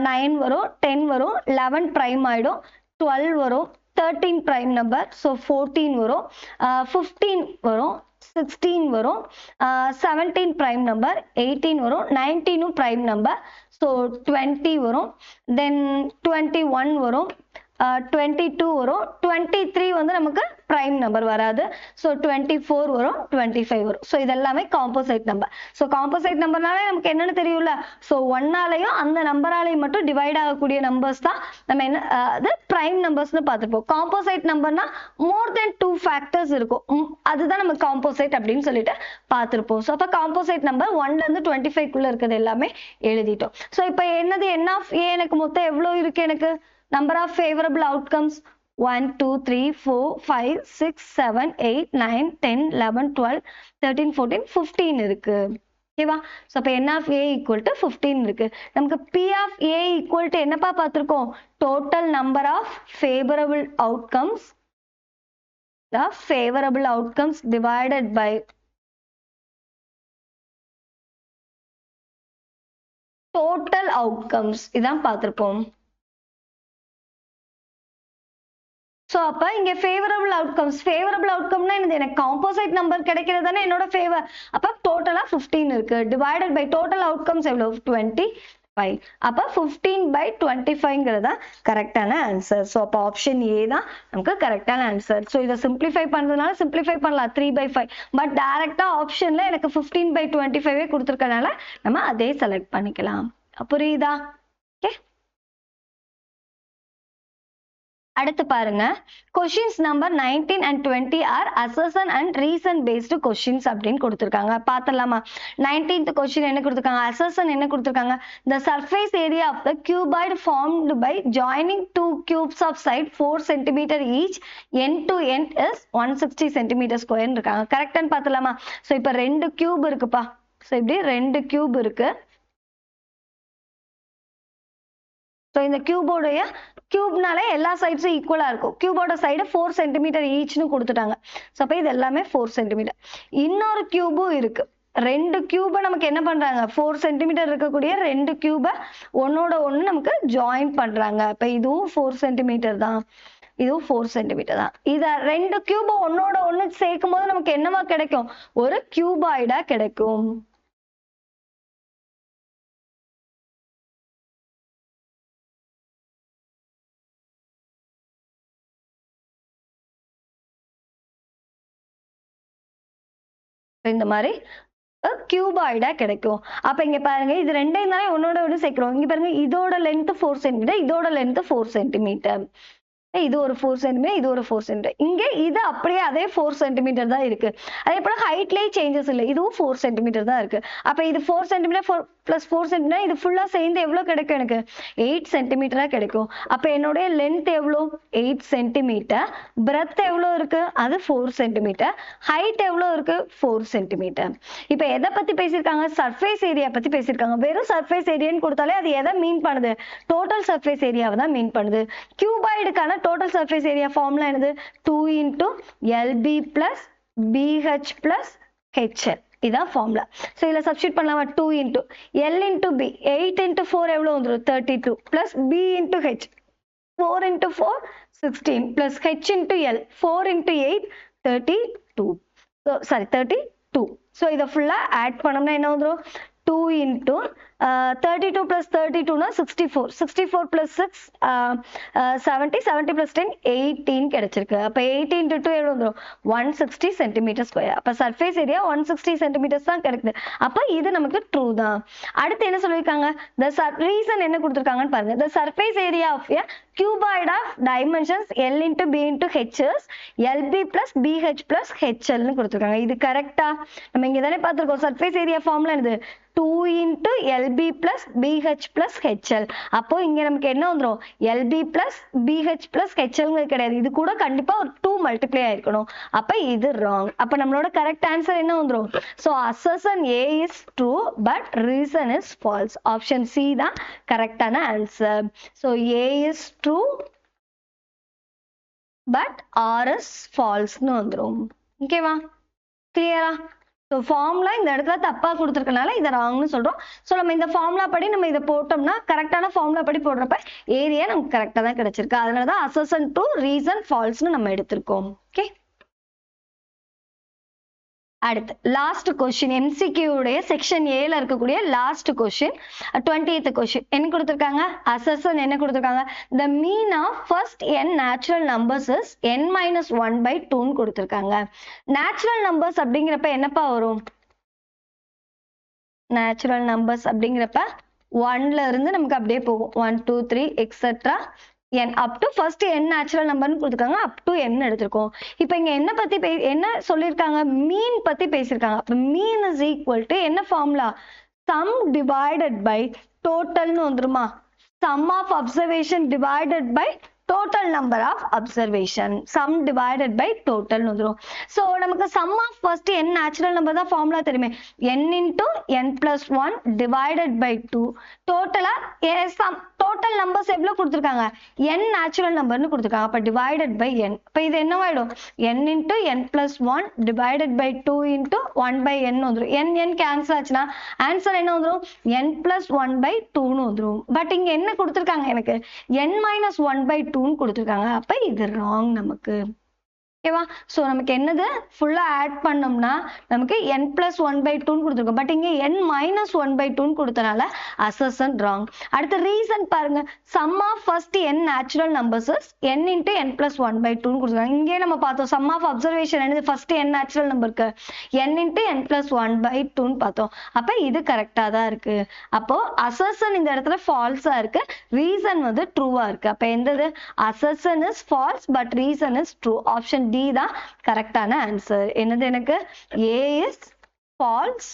9 வரும், 10 வரும், 11 பிரைம் ஆயிடும், 12 வரும், 13 பிரைம் நம்பர், ஸோ 14 வரும், 15 வரும், 16 வரும், 17 பிரைம் நம்பர், 18 வரும், 19 பிரைம் நம்பர், ஸோ 20 வரும், தென் 21 வரும், 22 வரும், 23 வந்து நமக்கு பிரைம் நம்பர் வராது. ஸோ 24 வரும், 25 வரும். ஸோ இதெல்லாமே காம்போசைட் நம்பர். ஸோ காம்போசைட் நம்பர்னாலே நமக்கு என்னன்னு தெரியும்ல? ஸோ 1ஆலையும் அந்த நம்பராலையும் மட்டும் டிவைட் ஆகக்கூடிய நம்பர்ஸ் தான் நம்ம என்ன அது பிரைம் நம்பர்ஸ்னு பார்த்துப்போம். காம்போசைட் நம்பர்னா மோர் தென் 2 ஃபேக்டர்ஸ் இருக்கும். அதுதான் நம்ம காம்போசைட் அப்படின்னு சொல்லிட்டு பார்த்துருப்போம். ஸோ அப்போ காம்போசைட் நம்பர் 1ல இருந்து 25க்குள்ள இருக்கிறது எல்லாமே எழுதிட்டோம். ஸோ இப்போ என்னது என் ஆஃப் ஏ எனக்கு மொத்தம் எவ்வளோ இருக்கு? எனக்கு நம்பர் ஆஃப் ஃபேவரபிள் அவுட்கம்ஸ் 1 2 3 4 5 6 7 8 9 10 11 12 13 14 15 இருக்கு. ஓகேவா? ஸோ அப்போ n of A equal to 15 இருக்கு. நமக்கு p of A equal to என்னப்பா பார்த்துருக்கோம்? Total number of favourable outcomes, the favorable outcomes divided by total outcomes. இதான் பார்த்திருப்போம். ஸோ அப்போ இங்கே ஃபேவரபிள் அவுட்கம்ஸ், ஃபேவரபிள் அவுட்கம்னா எனக்கு காம்போசைட் நம்பர் கிடைக்கிறது தானே என்னோட ஃபேவர். அப்போ டோட்டலாக 15 இருக்கு. டிவைடட் பை டோட்டல் அவுட்கம்ஸ் எவ்வளோ? 25. அப்போ 15/25ங்கிறது தான் கரெக்டான ஆன்சர். ஸோ அப்போ ஆப்ஷன் ஏ தான் நமக்கு கரெக்டான ஆன்சர். ஸோ இதை சிம்பிளிஃபை பண்ணுறதுனால சிம்பிளிஃபை பண்ணலாம் 3/5. பட் டைரக்டாக ஆப்ஷனில் எனக்கு 15/25 கொடுத்துருக்கனால நம்ம அதே செலக்ட் பண்ணிக்கலாம். புரியுதா? ஓகே. அடுத்து பாருங்க questions number 19 and 20 are assertion and reason based questions அப்படின்னு கொடுத்துருக்காங்க. பார்த்துடலாமா? 19th கொஸ்டின் என்ன கொடுத்துருக்காங்க? அசர்ஷன் என்ன கொடுத்துருக்காங்க? the surface area of the cuboid formed by joining two cubes of side 4 cm each end to end is 160 cm square இருக்காங்க. கரெக்டான்னு பார்த்துடலாமா? ஸோ இப்போ 2 கியூப் இருக்குப்பா. ஸோ இப்படி 2 கியூப் இருக்கு. ஸோ இந்த கியூபோடைய கியூப்னாலே எல்லா சைட்ஸும் ஈக்குவலாக இருக்கும். கியூபோட சைடு 4 சென்டிமீட்டர் ஈச்னு கொடுத்துட்டாங்க. ஸோ அப்போ இது எல்லாமே 4 சென்டிமீட்டர். இன்னொரு கியூபும் இருக்கு. 2 கியூபை நமக்கு என்ன பண்றாங்க? 4 சென்டிமீட்டர் இருக்கக்கூடிய 2 கியூபை ஒன்னோட ஒன்று நமக்கு ஜாயின் பண்றாங்க. இப்போ இதுவும் 4 சென்டிமீட்டர் தான், இதுவும் 4 சென்டிமீட்டர் தான். இதை 2 கியூபை ஒன்னோட ஒன்று சேர்க்கும் போது நமக்கு என்னவா கிடைக்கும்? ஒரு கியூபாய்டா கிடைக்கும். இந்த மாதிரி கியூபாய்டா கிடைக்கும். அப்ப இங்க பாருங்க, இது ரெண்டையும் தானே ஒன்னோட ஒன்று சேர்க்கிறோம். இங்க பாருங்க, இதோட லென்த் 4 சென்டிமீட்டர், இதோட லென்த் 4 சென்டிமீட்டர். இது ஒரு 4 சென்டிமீட்டர், இது ஒரு 4 சென்டிமீட்டர். இங்க இது அப்படியே அதே 4 சென்டிமீட்டர் தான் இருக்கு. அதே போல ஹைட்லயே சேஞ்சஸ் இல்லை, இதுவும் 4 சென்டிமீட்டர் தான் இருக்கு. அப்ப இது 4 சென்டிமீட்டர் பிளஸ் 4 சென்டிமீட்டர், இது ஃபுல்லா சேர்ந்து எவ்வளவு கிடைக்கும்? எனக்கு 8 சென்டிமீட்டரா கிடைக்கும். அப்ப என்னுடைய லென்த் எவ்வளோ? 8 சென்டிமீட்டர். பிரெத் எவ்வளோ இருக்கு? அது 4 சென்டிமீட்டர். ஹைட் எவ்வளோ இருக்கு? 4 சென்டிமீட்டர். இப்ப எதை பத்தி பேசியிருக்காங்க? சர்ஃபேஸ் ஏரியா பத்தி பேசியிருக்காங்க. வெறும் சர்ஃபேஸ் ஏரியான்னு கொடுத்தாலே அது எதை மீன் பண்ணுது? டோட்டல் சர்ஃபேஸ் ஏரியாவை தான் மீன் பண்ணுது. கியூபாய்டுக்கான total surface area formula என்னது? 2 into LB plus BH plus HL. இதான் formula. So இதில் substitute பண்ணலாமா? 2 into L into B, 8 into 4 எவ்வளோ வந்துடும்? 32 plus B into H, 4 into 4 16 plus H into L, 4 into 8 32. So sorry 32. So இதை ஃபுல்லா ஆட் பண்ணோம்னா என்ன வந்துடும்? 2 into 32 plus 32 na 64, 64 plus 6 70, 70 plus 10 18 கிடைச்சிருக்கு. அப்ப 18 into 2 எவ்வளவு வந்துரும்? 160 centimeter square. அப்ப surface area 160 centimeters தான் கிடைக்குது. அப்ப இது நமக்கு true தான். அடுத்து என்ன சொல்லிருக்காங்க? the reason என்ன கொடுத்திருக்காங்கன்னு பாருங்க. the surface area of a cuboid of dimensions L into B into H is LB plus BH plus HL னு கொடுத்திருக்காங்க. இது கரெக்டா? நம்ம இங்க தானே பார்த்திருக்கோம் surface area formula என்னது? 2 into LB plus BH plus HL. அப்போ இங்க நமக்கு என்ன வந்துரும்? LB plus BH plus HL கிடையாது. இது கூட கண்டிப்பா ஒரு 2 மல்டிப்ளை ஆயிருக்கணும். அப்ப இது wrong. அப்ப நம்மளோட கரெக்ட் ஆன்சர் என்ன வந்துரும்? So assertion A is true but reason is false. Option C தான் கரெக்டான answer. So A is true but R is false னு வந்துரும். ஓகேவா? கிளியரா? ஸோ ஃபார்முலா இந்த இடத்துல தப்பா கொடுத்துருக்கனால இதை ராங்னு சொல்றோம். ஸோ நம்ம இந்த ஃபார்முலா படி நம்ம இதை போட்டோம்னா கரெக்டான ஃபார்முலா படி போடுறப்ப ஏரியா நமக்கு கரெக்டாக தான் கிடைச்சிருக்கு. அதனால தான் அசர்ஷன் டு ரீசன் ஃபால்ஸ்னு நம்ம எடுத்திருக்கோம். ஓகே, அடுத்து லாஸ்ட் கொஸ்டின், MCQ உடைய செக்ஷன் ஏல இருக்கக்கூடிய லாஸ்ட் கொஸ்டின், 20th கொஸ்டின் என்ன கொடுத்திருக்காங்க? அசர்ஷன் என்ன கொடுத்திருக்காங்க? the mean of first n natural numbers is n-1/2 ன்னு கொடுத்திருக்காங்க. நேச்சுரல் நம்பர்ஸ் அப்படிங்கிறப்ப என்னப்பா வரும்? நேச்சுரல் நம்பர்ஸ் அப்படிங்கிறப்ப 1ல இருந்து நமக்கு அப்படியே போகும் 1 2 3 etcetera n up to first n natural நம்பர்னு கொடுத்துருக்காங்க, up to n எடுத்திருக்கோம். இப்போ இங்க என்ன பத்தி என்ன சொல்லியிருக்காங்க? மீன் பத்தி பேசியிருக்காங்க. அப்ப மீன் இஸ் ஈக்குவல் டு என்ன ஃபார்முலா? sum divided by totalனு வந்துருமா? sum of observation divided by total number of observation. sum divided by total வந்துரும். so நமக்கு sum of first n natural number தான் ஃபார்முலா தெரியுமே, n into n plus 1 divided by 2. டோட்டலா total numbers எவ்வளவு கொடுத்திருக்காங்க? n natural numberனு கொடுத்திருக்காங்க. அப்ப divided by n. அப்ப இது என்னவாயிடும்? n into n plus 1 divided by 2 into 1 by n வந்துரும். n cancel ஆச்சுன்னா ஆன்சர் என்ன வந்துரும்? n plus 1 by 2 னு வந்துரும். பட் இங்க என்ன கொடுத்திருக்காங்க? எனக்கு n minus 1 by 2 னு கொடுத்திருக்காங்க. அப்ப இது wrong நமக்கு. ஓகேவா? ஸோ நமக்கு என்னது ஃபுல்லா ஆட் பண்ணோம்னா நமக்கு n + 1/2 கொடுத்துருக்கோம். பட் இங்க n - 1/2 கொடுத்தனால அசர்ஷன் ராங். அடுத்த ரீசன் பாருங்க, sum of first n natural numbers is n into n + 1/2 கொடுத்துருக்காங்க. இங்கே நம்ம பார்த்தோம் sum of observation என்னது first n natural நம்பருக்கு n into n + 1/2 பார்த்தோம். அப்ப இது கரெக்டா தான் இருக்கு. அப்போ அசர்ஷன் இந்த இடத்துல ஃபால்ஸா இருக்கு, ரீசன் வந்து ட்ரூவா இருக்கு. அப்ப எந்தது assertion is false but reason is true. Option D தான் கரெக்டான ஆன்சர். என்னது எனக்கு A is false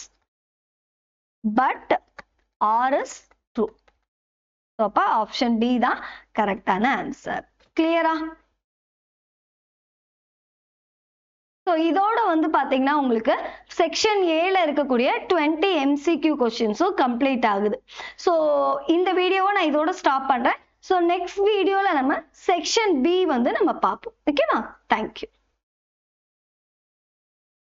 but R is true. அப்ப ஆப்ஷன் D தான் கரெக்டான ஆன்சர். கிளியரா? ஸோ இதோட வந்து பாத்தீங்கன்னா உங்களுக்கு செக்ஷன் ஏல இருக்கக்கூடிய 20 MCQ கொஸ்டின்ஸும் கம்ப்ளீட் ஆகுது. ஸோ இந்த வீடியோவை நான் இதோட ஸ்டாப் பண்றேன். ஸோ நெக்ஸ்ட் வீடியோல நம்ம செக்ஷன் பி வந்து நம்ம பார்ப்போம். ஓகேவா? தேங்க்யூ.